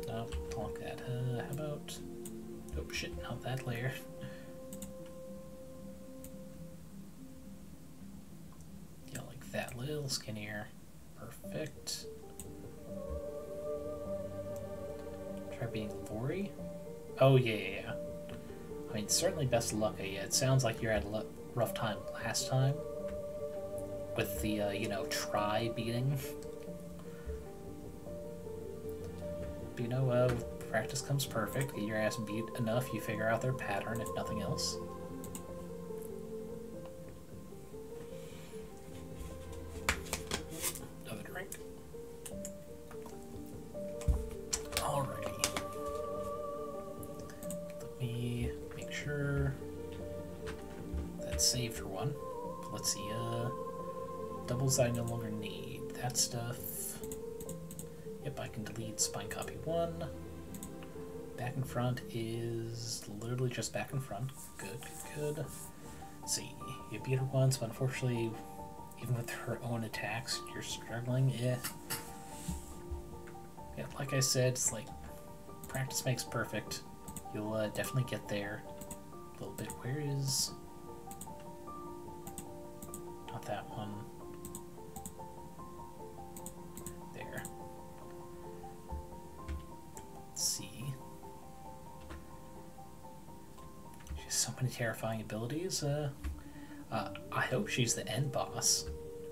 No, don't like that. How about... Oh shit, not that layer. Yeah, like that, little skinnier. Perfect. Try being Lori? Oh, yeah. I mean, certainly best of luck. Yeah, it sounds like you had a rough time last time with the, you know, try beating. But, you know, practice comes perfect. Get your ass beat enough, you figure out their pattern, if nothing else. Another drink. Alrighty. Let me make sure that's saved for one. Let's see, doubles I no longer need. That stuff. Yep, I can delete spine copy 1. Back and front is literally just back and front. Good, good, good. Let's see, you beat her once, but unfortunately, even with her own attacks, you're struggling. Yeah, like I said, it's like practice makes perfect. You'll definitely get there a little bit. Where is... Not that one. There. Let's see. She has so many terrifying abilities. I hope she's the end boss.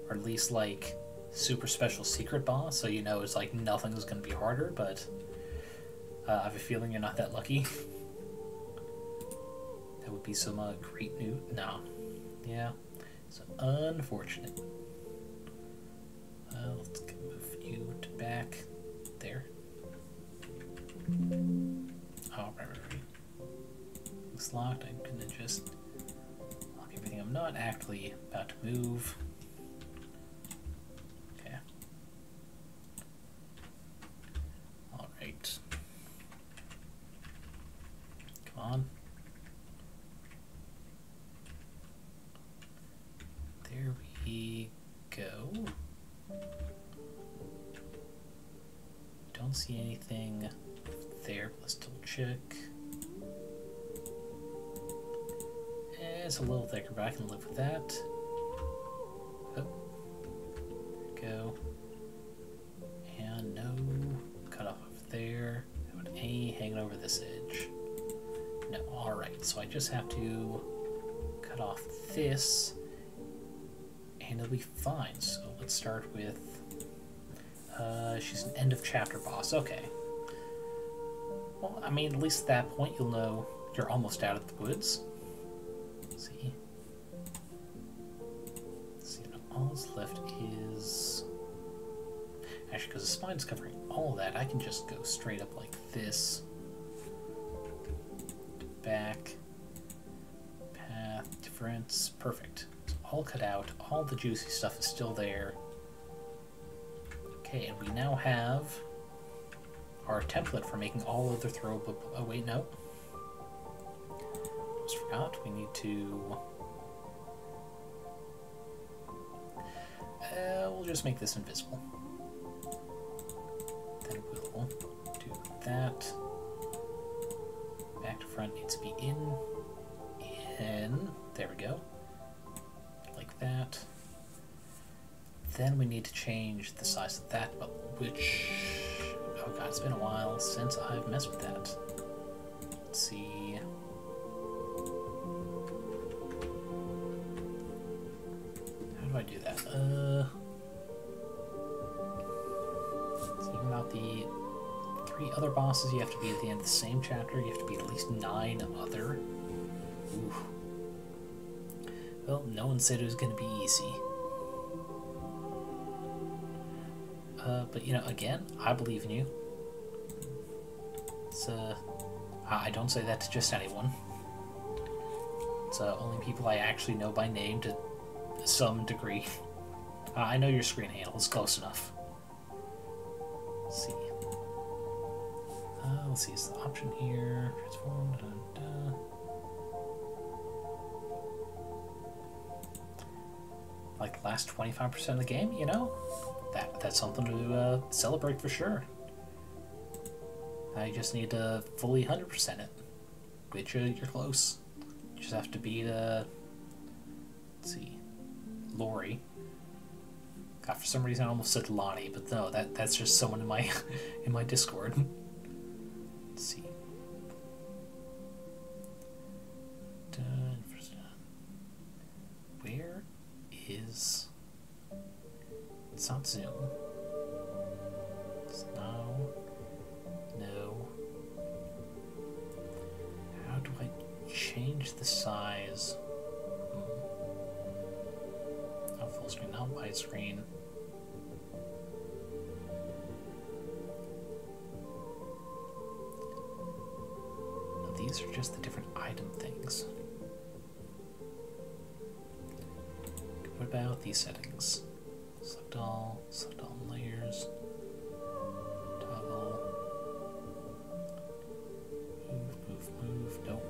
Or at least, like, super special secret boss, so you know it's like nothing's gonna be harder, but I have a feeling you're not that lucky. That would be some great news. No. Yeah. So unfortunate. Let's move you to back there. Oh, right. It's locked. I'm gonna just lock everything. I'm not actually about to move. Okay. Alright. Come on. There we go. Don't see anything there. Let's double check. It's a little thicker, but I can live with that. Oh. There we go. And no. Cut off there. How about A hanging over this edge? No. Alright, so I just have to cut off this. And it'll be fine. So let's start with... she's an end of chapter boss. Okay. Well, I mean, at least at that point you'll know you're almost out of the woods. Let's see. Let's see, all that's left is... Actually, because the spine's covering all of that, I can just go straight up like this. Back. Path, difference. Perfect. It's all cut out. All the juicy stuff is still there. Okay, and we now have our template for making all other throwable... Oh, wait, no. Almost forgot. We need to... we'll just make this invisible. Then we'll do that. Back to front needs to be in. There we go. Like that. Then we need to change the size of that bubble, which... Oh god, it's been a while since I've messed with that. Let's see... How do I do that? So even about the 3 other bosses, you have to be at the end of the same chapter. You have to be at least 9 other. Ooh. Well, no one said it was going to be easy. But, you know, again, I believe in you. It's, I don't say that to just anyone. It's only people I actually know by name to some degree. I know your screen handle. It's close enough. Let's see. Let's see, it's the option here. Transform, Like the last 25% of the game, you know? That's something to celebrate for sure. Now you just need to fully 100% it, which you're close. You just have to beat, let's see, Lori. God, for some reason I almost said Lonnie, but no, that's just someone in my in my Discord. Let's see. Where is... It's not zoom. It's no. How do I change the size? Not full screen, not widescreen. No, these are just the different item things. What about these settings? Select all layers, toggle, move, nope.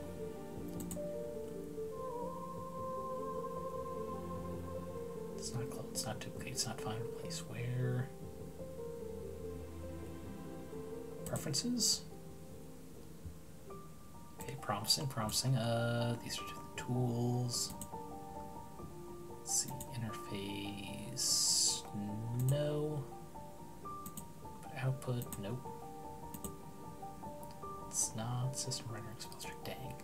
It's not close, it's not duplicate, it's not find replace. Where? Preferences? Okay, promising. These are just the tools. Let's see, interface. No. But output, nope. It's not system rendering exposure, dang.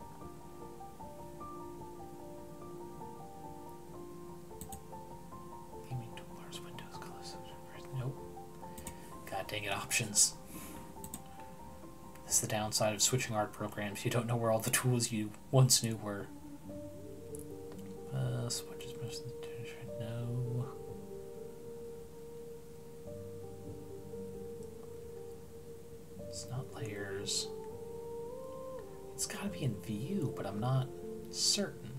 Gaming toolbars, Windows, color, nope. God dang it, options. That's the downside of switching art programs. You don't know where all the tools you once knew were. Switches most of the attention. No. It's not layers. It's gotta be in view, but I'm not certain.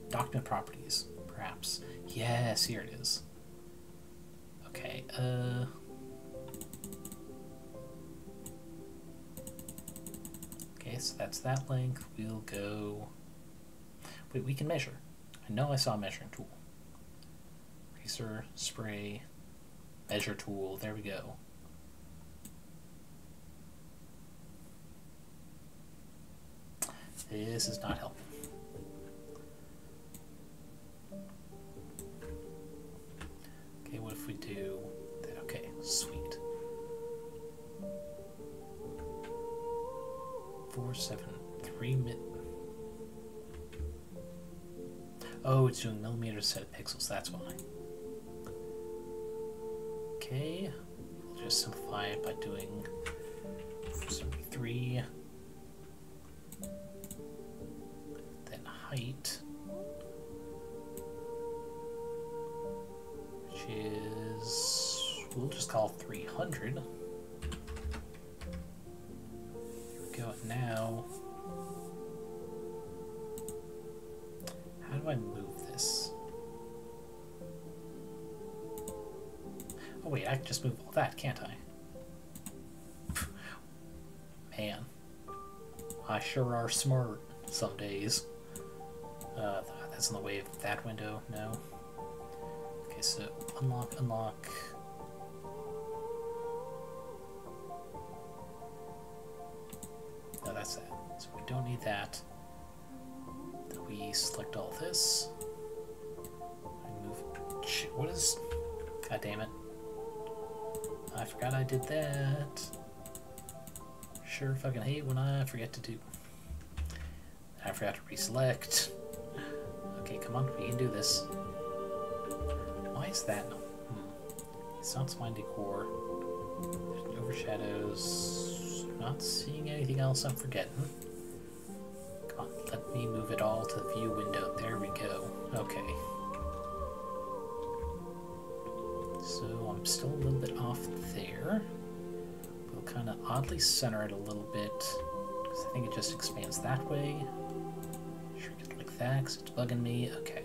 Document properties, perhaps. Yes, here it is. Okay, okay, so that's that length. We'll go... Wait, we can measure. I know I saw a measuring tool. Eraser, spray, measure tool, there we go. This is not helping. Okay, what if we do that? Okay, sweet. 473 mid. Oh, it's doing millimeters instead of pixels, that's why. Okay, we'll just simplify it by doing 473. Then height, which is, we'll just call 300. Here we go. Now, how do I move this? Oh wait, I can just move all that, can't I? Man, I sure are smart some days. That's in the way of that window, no. Okay, so unlock, unlock. No, that's that. So we don't need that. Then we select all this. I move. Shit, what is. God damn it. I forgot I did that. Sure fucking hate when I forget to do. I forgot to reselect. Okay, come on, we can do this. Why is that? It's not spine decor. There's overshadows. Not seeing anything else I'm forgetting. Come on, let me move it all to the view window. There we go. Okay. So I'm still a little bit off there. We'll kind of oddly center it a little bit, because I think it just expands that way. Shrink it like that, because it's bugging me. Okay.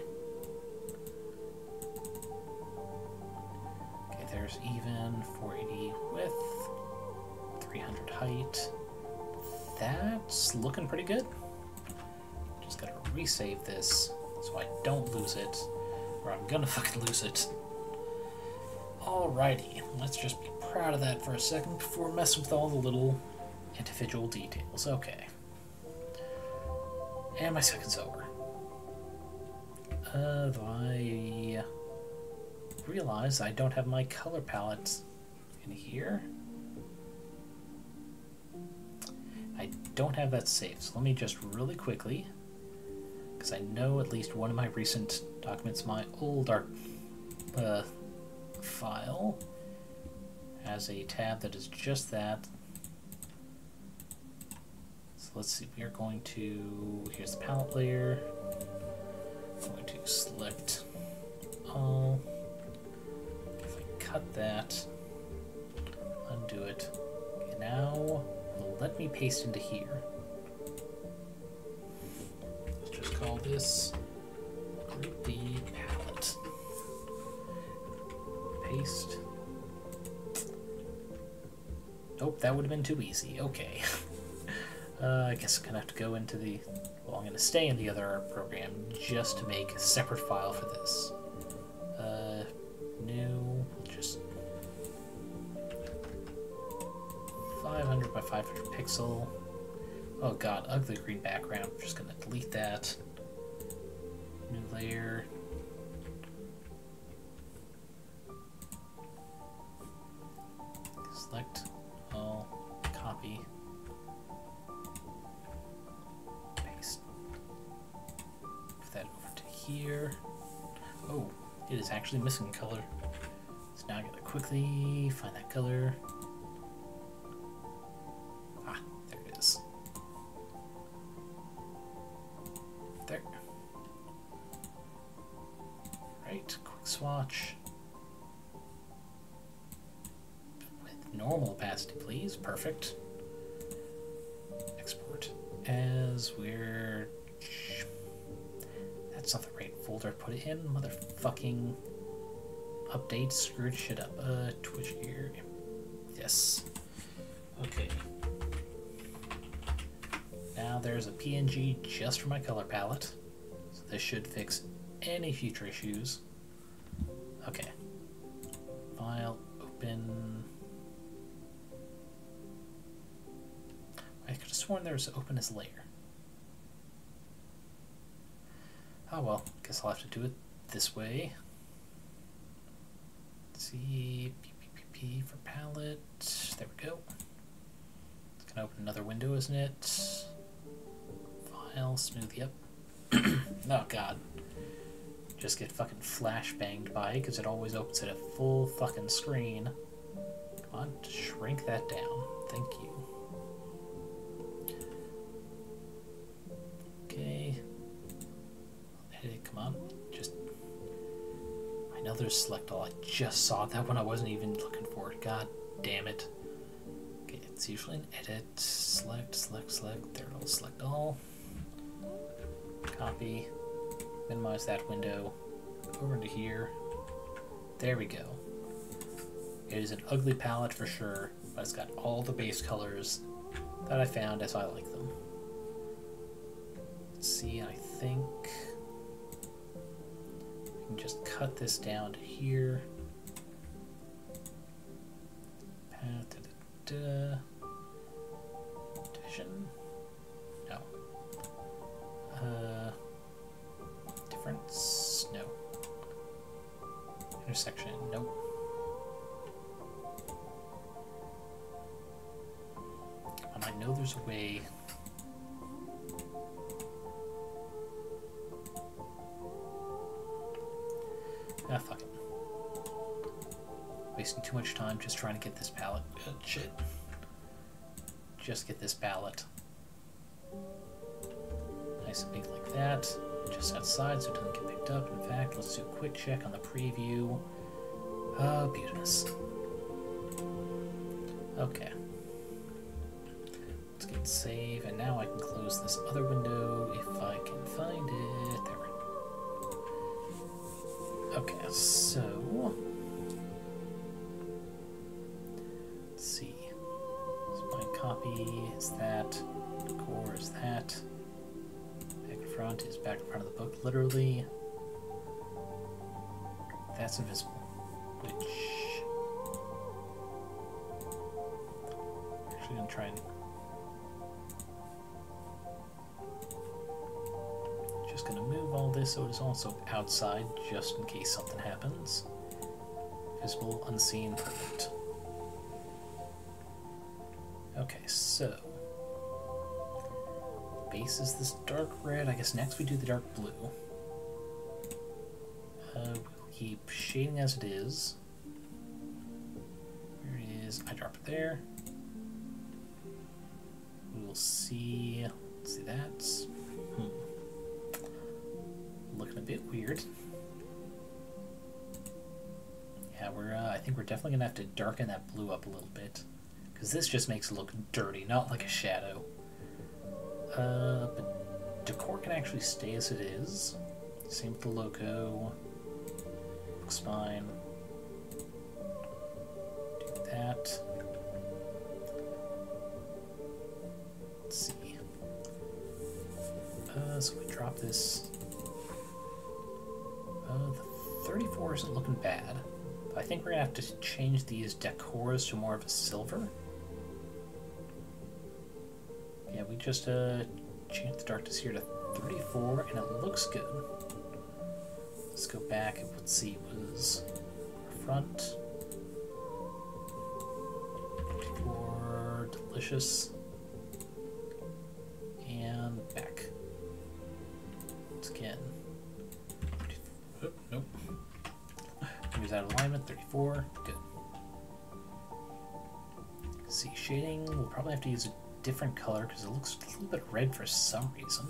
Okay, there's even 480 width, 300 height. That's looking pretty good. Just gotta resave this so I don't lose it, or I'm gonna fucking lose it. Alrighty, let's just be proud of that for a second before messing with all the little individual details. Okay. And my second's over. Though I realize I don't have my color palette in here. I don't have that saved, so let me just really quickly, because I know at least one of my recent documents, my old art file, has a tab that is just that. So let's see, we are going to, here's the palette layer. I'm going to select all. If I cut that, undo it. Okay, now let me paste into here. Let's just call this Group B palette. Paste. Nope, that would have been too easy. Okay. I guess I'm gonna have to go into the, well, I'm gonna stay in the other art program just to make a separate file for this. New, just 500 by 500 pixel. Oh god, ugly green background. I'm just gonna delete that. New layer. Select all, copy, paste. Move that over to here. Oh, it is actually missing color. So now I gotta quickly find that color. Ah, there it is. There. Right, quick swatch. With normal opacity, please. Perfect. Export as we're... That's not the right folder to put it in. Motherfucking update screwed shit up. Twitch gear. Yes. Okay. Now there's a PNG just for my color palette. So this should fix any future issues. Okay. File, open. I could have sworn there was open as layer. Oh well, guess I'll have to do it this way. Let's see, P for palette. There we go. It's gonna open another window, isn't it? File, smooth, yep. Oh god. Just get fucking flashbanged by it because it always opens at a full fucking screen. Come on, shrink that down. Thank you. Okay. Hey, come on. Just... I know there's select all. I just saw that when I wasn't even looking for it. God damn it. Okay, it's usually an edit. Select, select, select. There, it'll select all. Copy. Minimize that window. Over into here. There we go. It is an ugly palette for sure, but it's got all the base colors that I found as I like them. Let's see, I think I can just cut this down to here. Division? No. Difference? No. Intersection? Nope. And I know there's a way. Ah, fuck it. Wasting too much time just trying to get this palette. Shit. Just get this palette. Nice and big like that. Just outside so it doesn't get picked up. In fact, let's do a quick check on the preview. Oh, beautiness. Okay. Let's get save, and now I can close this other window if I can find it. There we go. Okay, so let's see. Spline copy is that. Core is that. Back in front is back in front of the book, literally. That's invisible, which I'm actually gonna try and just gonna move all this so it is also outside just in case something happens. Visible, unseen, perfect. Okay, so base is this dark red. I guess next we do the dark blue. We'll keep shading as it is. Where it is, I drop it there. We will see. Let's see that. Looking a bit weird. Yeah, we're. I think we're definitely gonna have to darken that blue up a little bit, because this just makes it look dirty, not like a shadow. But decor can actually stay as it is. Same with the logo. Looks fine. Do that. Let's see. So we drop this. The 34 isn't looking bad. But I think we're gonna have to change these decors to more of a silver. Yeah, we just changed the darkness here to 34, and it looks good. Let's go back and let's see, it was front. 34, delicious. And back. Once again. Oh, nope. Maybe is out of alignment, 34, good. See, shading, we'll probably have to use a different color because it looks a little bit red for some reason.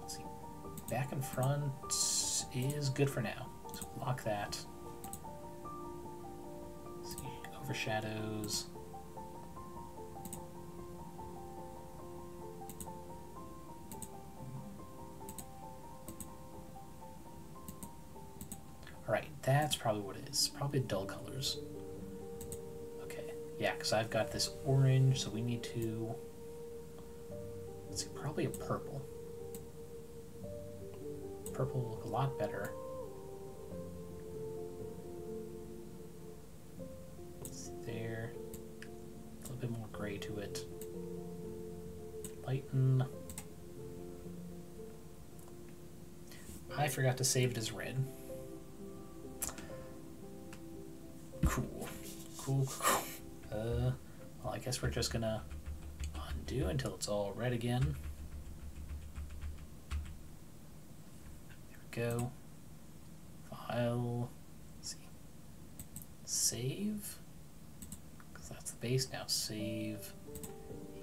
Let's see, back and front is good for now, so lock that. Let's see, overshadows. Alright, that's probably what it is. Probably dull colors. Okay, yeah, because I've got this orange, so we need to... Let's see, probably a purple. Purple will look a lot better. It's there. A little bit more gray to it. Lighten. I forgot to save it as red. Cool. Cool, cool. Well, I guess we're just gonna undo until it's all red again. There we go. File. Let's see. Save. Because that's the base now. Save.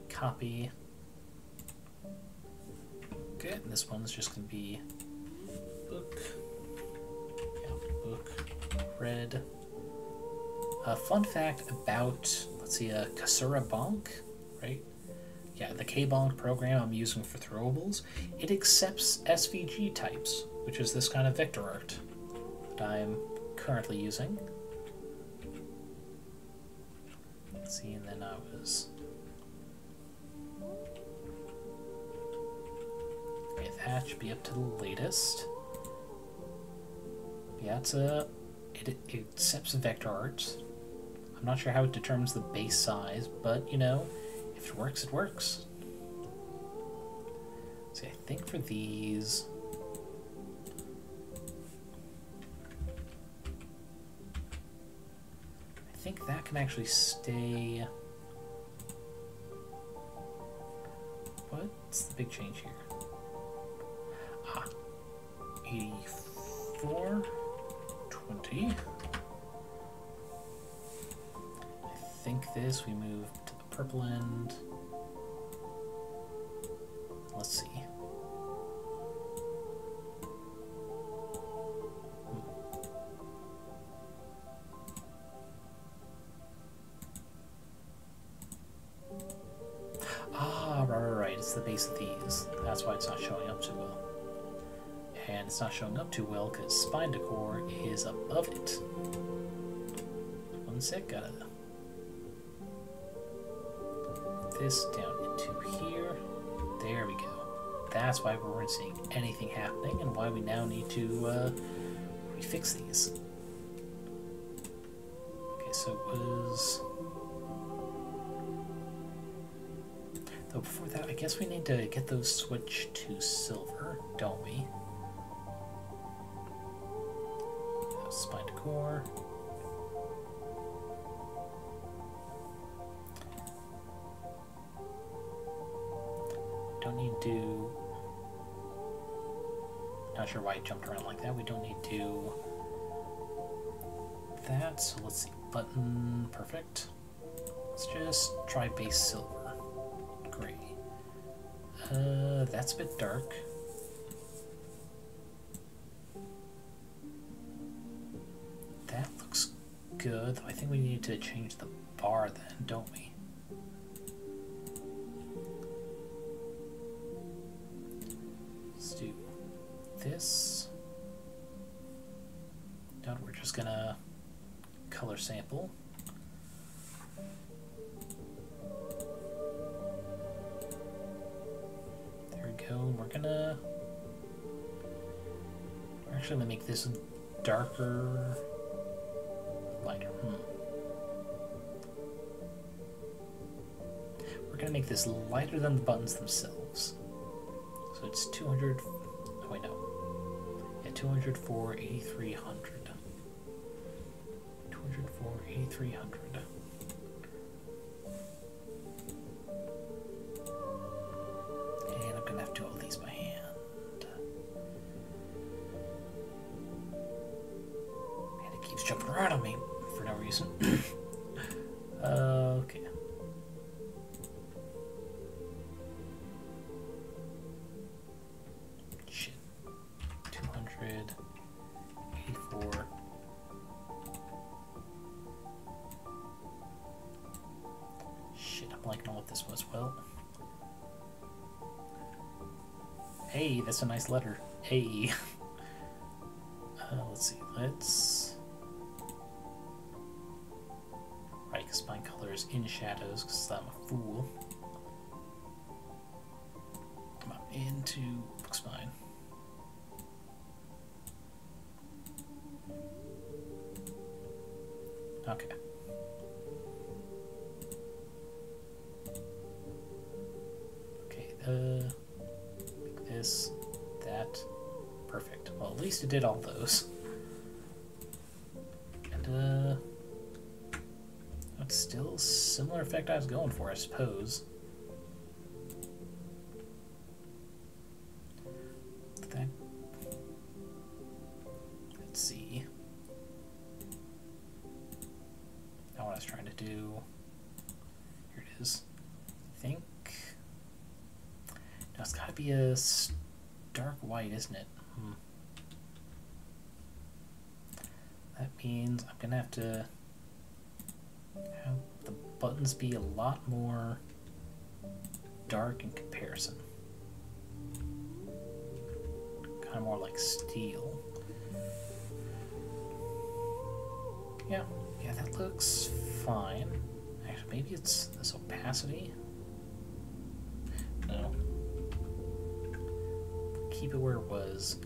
Copy. Good. And this one's just gonna be book. Yeah, book. Red. Fun fact about, let's see, Kasura Bonk, right? Yeah, the K-Bonk program I'm using for throwables, it accepts SVG types, which is this kind of vector art that I'm currently using. Let's see, and then I was... Okay, that should be up to the latest. Yeah, it's it accepts vector art. I'm not sure how it determines the base size, but, you know, if it works, it works. See, I think for these... I think that can actually stay... What's the big change here? Ah, 84, 20... I think this, we move to the purple end. Let's see. Ah, right. It's the base of these. That's why it's not showing up too well. And it's not showing up too well because spine decor is above it. One sec, gotta... this down into here. There we go. That's why we weren't seeing anything happening and why we now need to refix these. Okay, so it was... Though before that, I guess we need to get those switched to silver, don't we? Spine decor. Don't need to... Not sure why it jumped around like that. We don't need to... that, so let's see. Button, perfect. Let's just try base silver. Gray. That's a bit dark. That looks good. I think we need to change the bar then, don't we? Let's do this. No, we're just gonna color sample. There we go. We're actually gonna make this darker, lighter. We're gonna make this lighter than the buttons themselves. So it's 200. Oh wait, no. Yeah, 204, 8300. 204, 8300. And I'm gonna have to do all these by hand. Keeps jumping around on me for no reason. Okay. Shit. 284. Shit, I'm blanking on what this was. Well. Hey, that's a nice letter. Hey. Let's see. Let's. Right, because my color is in shadows, because I'm a fool. Come on, into book spine. Okay. Okay, like this, that. Perfect. Well, at least it did all those. And, it's still a similar effect I was going for, I suppose. That. Let's see. Now what I was trying to do. Here it is. I think. Now it's gotta be a dark white, isn't it? That means I'm gonna have to have the buttons be a lot more dark in comparison. Kind of more like steel. Yeah, that looks fine. Actually, maybe it's this opacity. No. Keep it where it was.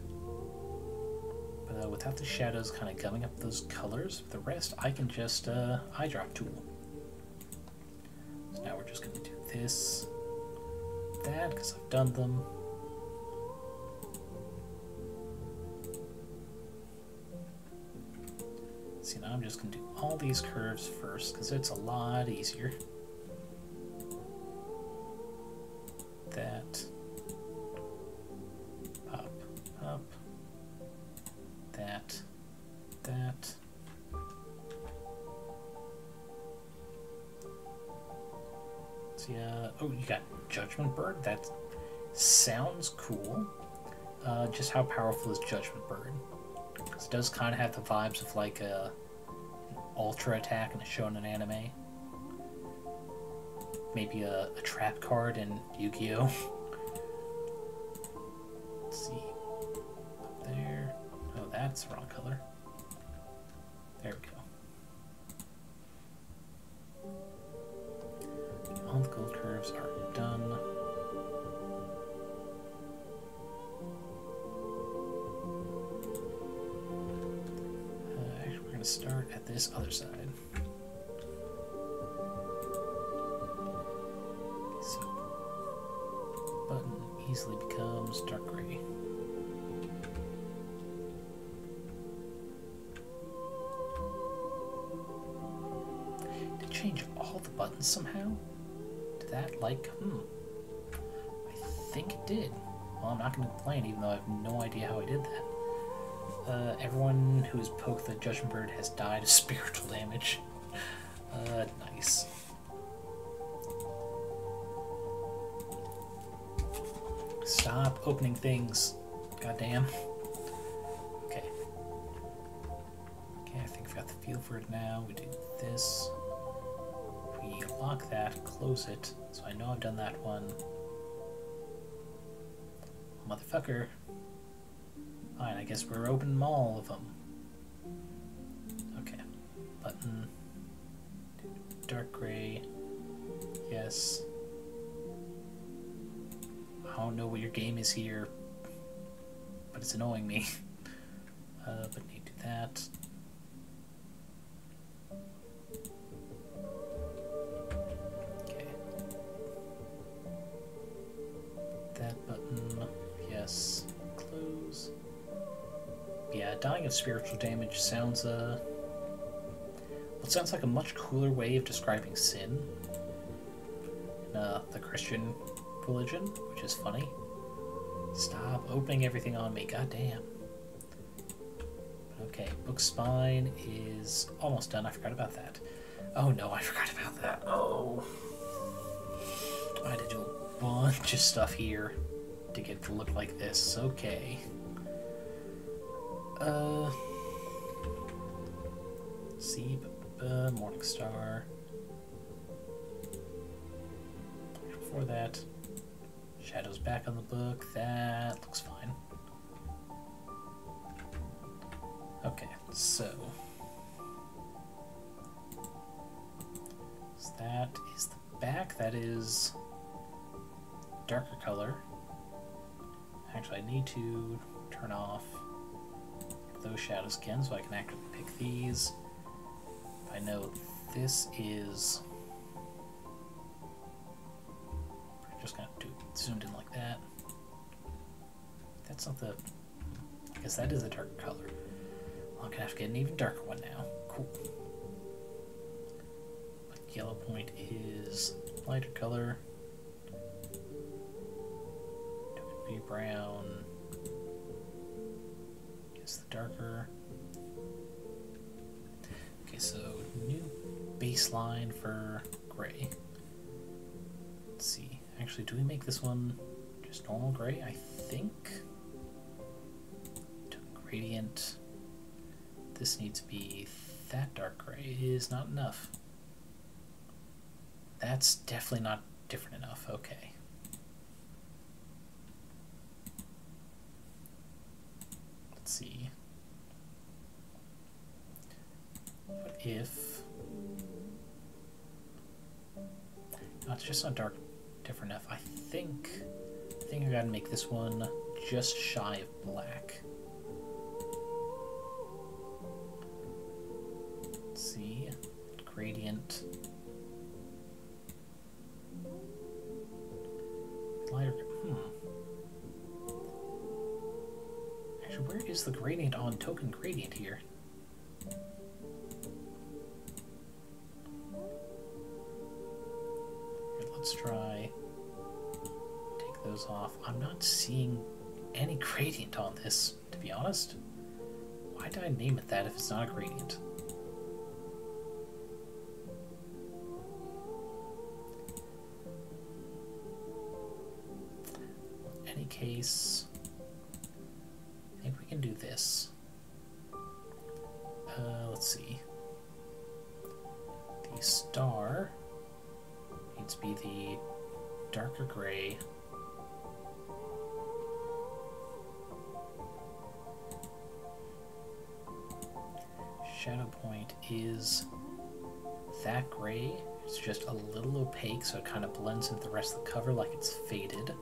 But without the shadows kind of gumming up those colors, the rest I can just eyedrop tool. So now we're just going to do this, that, because I've done them. See, now I'm just going to do all these curves first, because it's a lot easier. That. Up, up. That. See, oh, you got Judgment Bird. That sounds cool. Just how powerful is Judgment Bird? It does kind of have the vibes of like an ultra attack in a shonen anime. Maybe a trap card in Yu-Gi-Oh! Let's see. Up there. Oh, that's the wrong color. There we go. All the gold curves are done. Actually, we're going to start at this other side. So, button easily becomes dark gray. Did it change all the buttons somehow? Did that, like, I think it did. Well, I'm not going to complain, even though I have no idea how I did that. Everyone who has poked the Judgment Bird has died of spiritual damage. Nice. Stop opening things. Goddamn. Okay. Okay, I think I've got the feel for it now. We do this. We lock that, close it, so I know I've done that one. Motherfucker. Fine, I guess we're opening all of them. Okay. Button. Dark gray. Yes. I don't know what your game is here, but it's annoying me. But need to do that. Okay. That button. Yes. Close. Yeah, dying of spiritual damage sounds, well, it sounds like a much cooler way of describing sin in the Christian religion, which is funny. Stop opening everything on me, goddamn. Okay, book spine is almost done. I forgot about that. Oh no, I forgot about that. Oh. I had to do a bunch of stuff here to get it to look like this. Okay. See, Morning Star. Before that, Shadow's back on the book. That looks fine. Okay, so that is the back. That is darker color. Actually, I need to turn off those shadows again so I can actually pick these. I know this is... I'm just gonna do it zoomed in like that. That's not the... I guess that is a darker color. Well, I'm gonna have to get an even darker one now. Cool. But yellow point is lighter color. Be brown is the darker. Okay, so new baseline for gray. Let's see. Actually, do we make this one just normal gray? I think. Gradient. This needs to be that dark gray. It is not enough. That's definitely not different enough. Okay. Let's see. What if... No, it's just not dark different enough. I think I gotta make this one just shy of black. Let's see. Gradient. Lighter. Actually, where is the gradient on token gradient here? Here, let's try take those off. I'm not seeing any gradient on this, to be honest. Why did I name it that if it's not a gradient? In any case, I think we can do this. Let's see. The star needs to be the darker gray. Shadow point is that gray. It's just a little opaque, so it kind of blends into the rest of the cover like it's faded.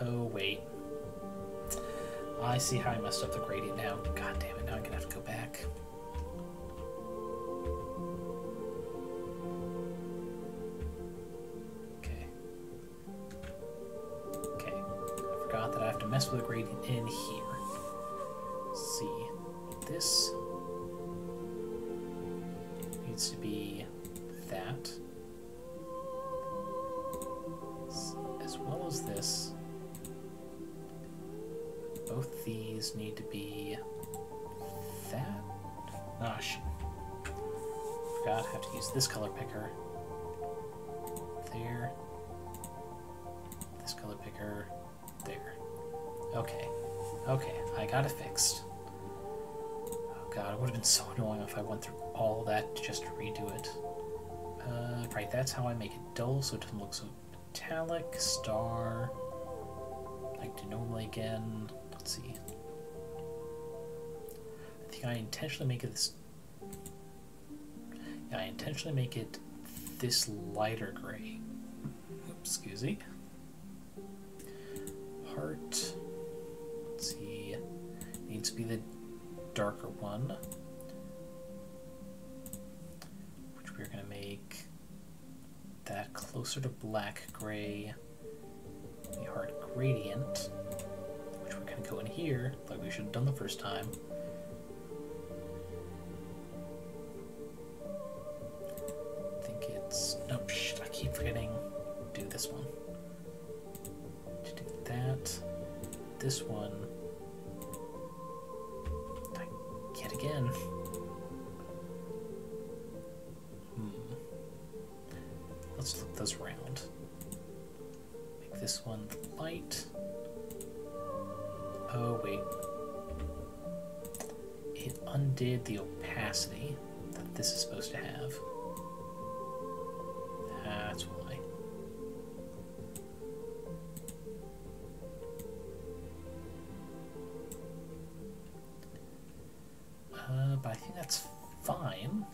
Oh, wait. I see how I messed up the gradient now. God damn it, now I'm gonna have to go back. Okay. Okay. I forgot that I have to mess with the gradient in here. Let's see. This needs to be that. As well as this. Both these need to be that. Oh, shit. Forgot I have to use this color picker. There. This color picker. There. Okay. Okay, I got it fixed. Oh god, it would have been so annoying if I went through all that just to redo it. Right, that's how I make it dull so it doesn't look so metallic. Star. Like to normally again. Let's see. I think I intentionally make it this. Yeah, I intentionally make it this lighter gray. Oops, excuse me. Heart. Let's see. Needs to be the darker one, which we're gonna make that closer to black gray. The heart gradient, which we're going to go in here, like we should have done the first time. I think it's... Nope, shit, I keep forgetting this one. Yet again. Let's flip those around. Make this one light. Oh, wait. It undid the opacity that this is supposed to have. That's why. But I think that's fine.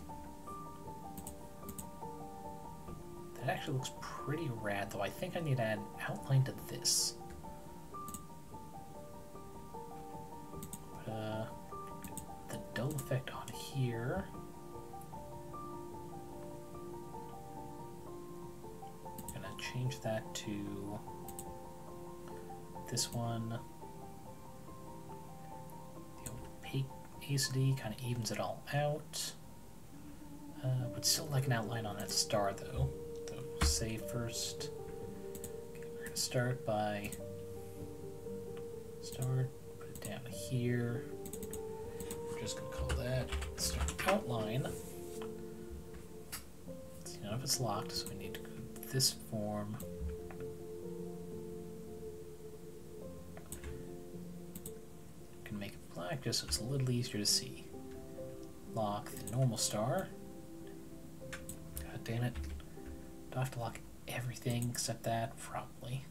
That actually looks pretty rad, though. I think I need to add an outline to this. The dull effect on here. I'm gonna change that to this one. The opacity kind of evens it all out. Would still like an outline on that star, though. So save first. Okay, we're gonna start by put it down here. We're just gonna call that start outline. See, none of it's locked, so we need to go to this form. We can make it black just so it's a little easier to see. Lock the normal star. God damn it. Do I have to lock everything except that? Probably.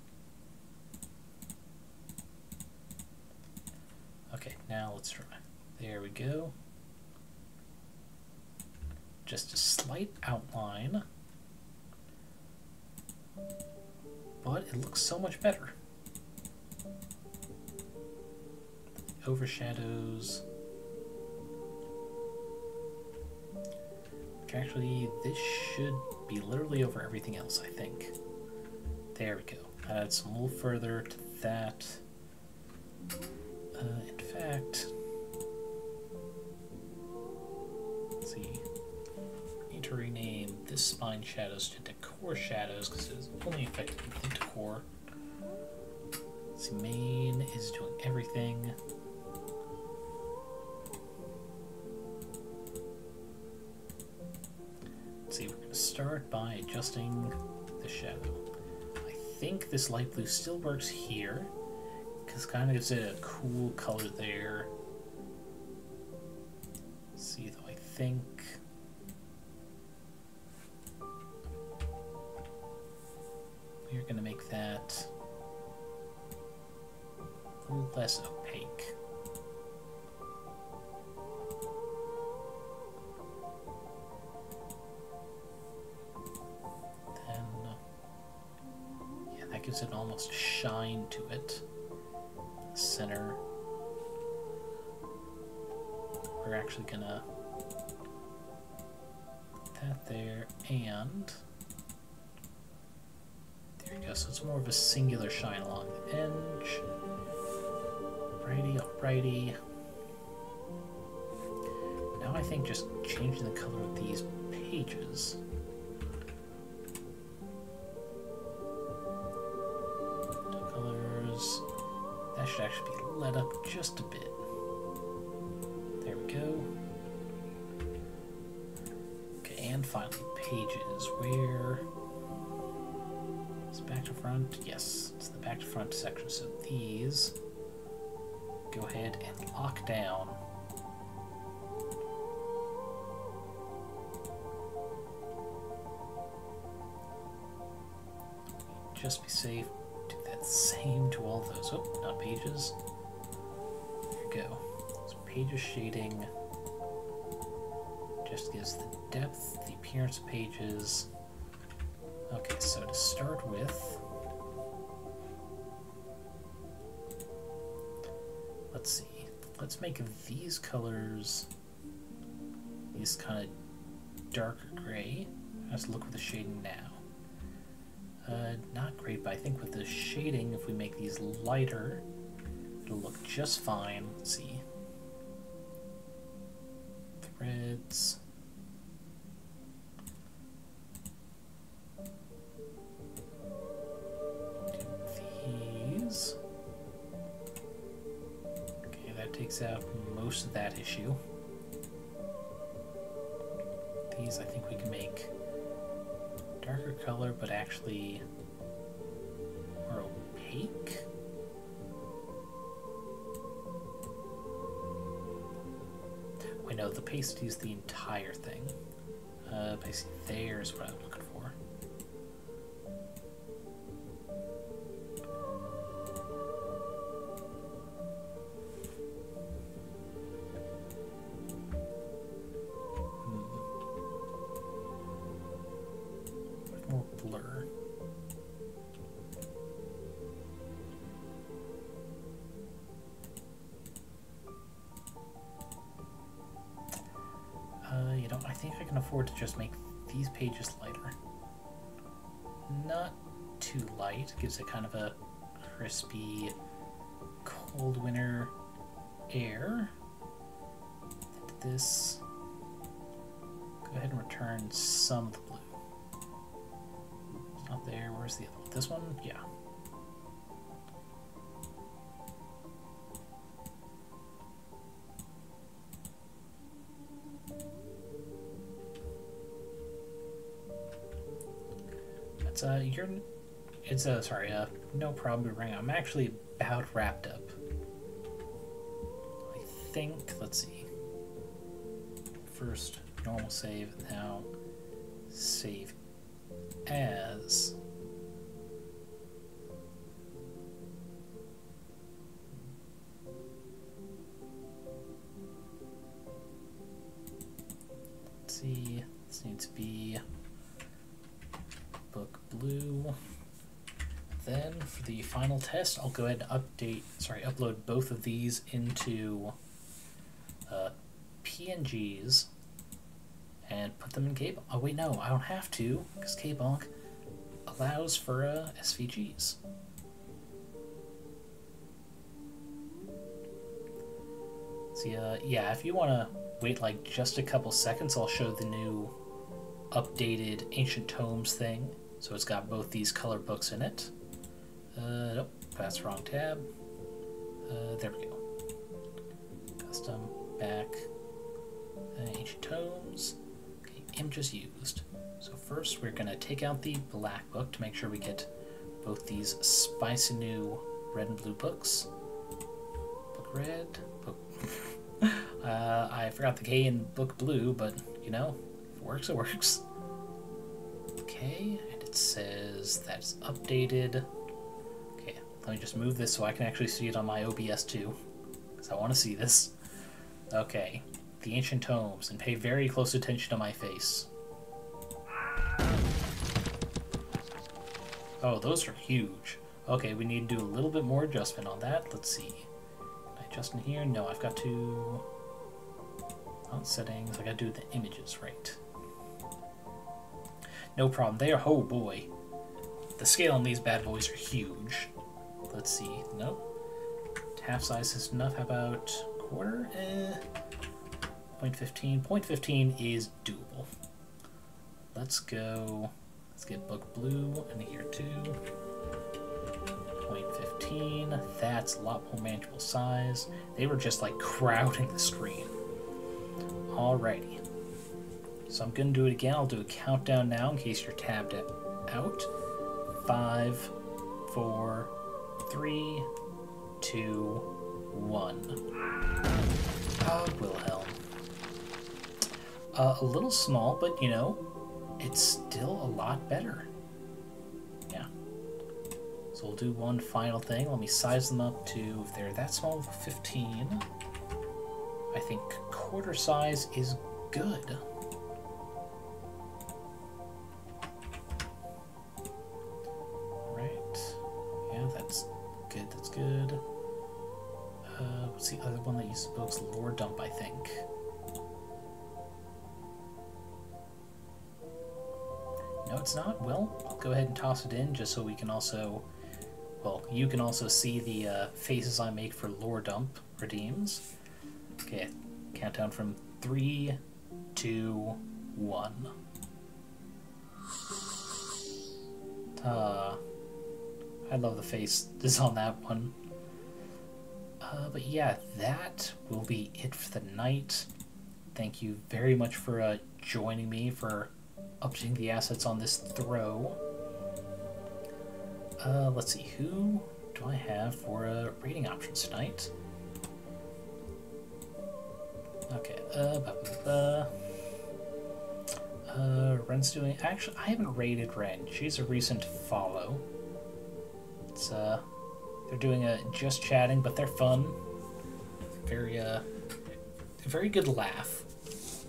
Okay, now let's try. There we go. Just a slight outline. But it looks so much better. Overshadows. Actually, this should be literally over everything else, I think. There we go. Add some a little further to that. In fact, let's see. I need to rename this spine shadows to decor shadows because it's only effective in decor. Let's see, main is doing everything. See, we're going to start by adjusting the shadow. I think this light blue still works here, because it kind of gives it a cool color there. Let's see, though, I think we're going to make that a little less opaque. Gives it almost shine to it. Center. We're actually gonna put that there, and there we go. So it's more of a singular shine along the edge. Alrighty, alrighty. Now I think just changing the color of these pages. That should actually be lit up just a bit. There we go. Okay, and finally, pages. Where is it back to front? Yes, it's the back to front section. So these go ahead and lock down. Just be safe. Same to all those. Oh, not pages. There we go. So pages shading just gives the depth, the appearance of pages. Okay, so to start with, let's see. Let's make these colors these kind of darker gray. Let's look with the shading now. Not great, but I think with the shading, if we make these lighter, it'll look just fine. Let's see. Threads. Do these. takes out most of that issue. These I think we can make darker color, but actually more opaque. Wait, no, the opacity is the entire thing. Basically, there's what I'm looking for. More blur. You know, I think I can afford to just make these pages lighter. Not too light. Gives it kind of a crispy, cold winter air. This. Go ahead and return some of the blue. It's not there. Where's the other one? This one? Yeah. No problem, Ring. I'm actually about wrapped up. I think, let's see. First, normal save, now save as. Let's see, this needs to be book blue. Then for the final test, I'll go ahead and upload both of these into PNGs and put them in Kbonk. Oh wait, no, I don't have to, because Kbonk allows for SVGs. See, yeah, if you want to wait like just a couple seconds, I'll show the new updated Ancient Tomes thing. So it's got both these color books in it. Nope, that's the wrong tab. There we go. Custom, back, Ancient Tomes. Okay, images used. So first we're gonna take out the black book to make sure we get both these spicy new red and blue books. Book red, book... I forgot the K in book blue, but you know, if it works, it works. Okay, and it says that's updated. Okay, let me just move this so I can actually see it on my OBS too, because I want to see this. Okay, the Ancient Tomes, and pay very close attention to my face. Oh, those are huge. Okay, we need to do a little bit more adjustment on that. Let's see. Can I adjust in here? No, I've got to... On settings, I gotta do the images right. No problem. They are, oh boy. The scale on these bad boys are huge. Let's see. Nope. Half size is enough. How about quarter? 0.15. 0.15 is doable. Let's go. Let's get book blue in here too. 0.15. That's a lot more manageable size. They were just like crowding the screen. Alrighty. So I'm going to do it again. I'll do a countdown now in case you're tabbed out. 5, 4, 3, 2, 1. Ah, Wilhelm. A little small, but you know, it's still a lot better. Yeah. So we'll do one final thing. Let me size them up to, if they're that small, 15. I think quarter size is good. Good. What's the other one that uses books? Lore Dump, I think. No, it's not. Well, I'll go ahead and toss it in just so we can also... Well, you can also see the faces I make for Lore Dump redeems. Okay, countdown from 3, 2, 1. I love the face that's on that one. But yeah, that will be it for the night. Thank you very much for joining me for updating the assets on this throw. Let's see, who do I have for rating options tonight? Okay, Ren's doing... Actually, I haven't rated Ren. She's a recent follow. It's, they're doing a just chatting, but they're fun. Very good laugh.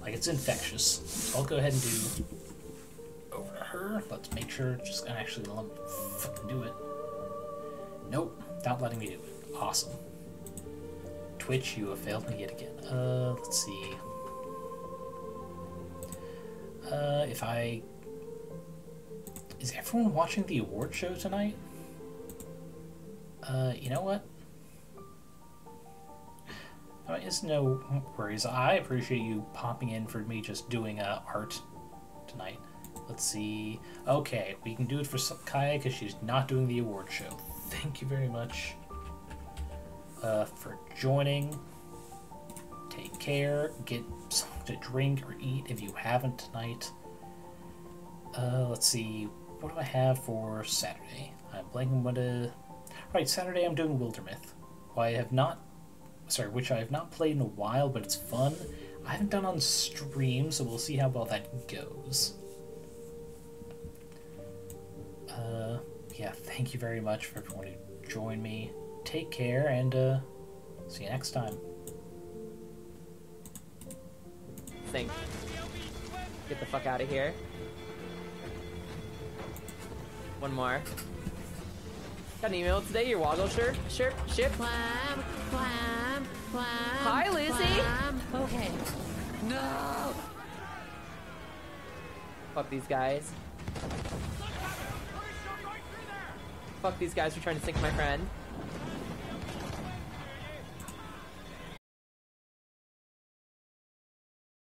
Like, it's infectious. So I'll go ahead and do over to her. Let's make sure just gonna actually let me fucking do it. Nope, not letting me do it. Awesome. Twitch, you have failed me yet again. Let's see. Is everyone watching the award show tonight? You know what? It's no worries. I appreciate you popping in for me just doing art tonight. Let's see. Okay, we can do it for Kaya because she's not doing the award show. Thank you very much for joining. Take care. Get something to drink or eat if you haven't tonight. Let's see. What do I have for Saturday? I'm blanking what Right, Saturday I'm doing Wildermyth. Which I have not played in a while, but it's fun. I haven't done on stream, so we'll see how well that goes. Yeah, thank you very much for everyone who joined me. Take care, and see you next time. Think. Get the fuck out of here. One more. Got an email today, your Woggle ship. Climb. Hi, Lucy. Okay. No. Fuck these guys. Fuck these guys for trying to sink my friend.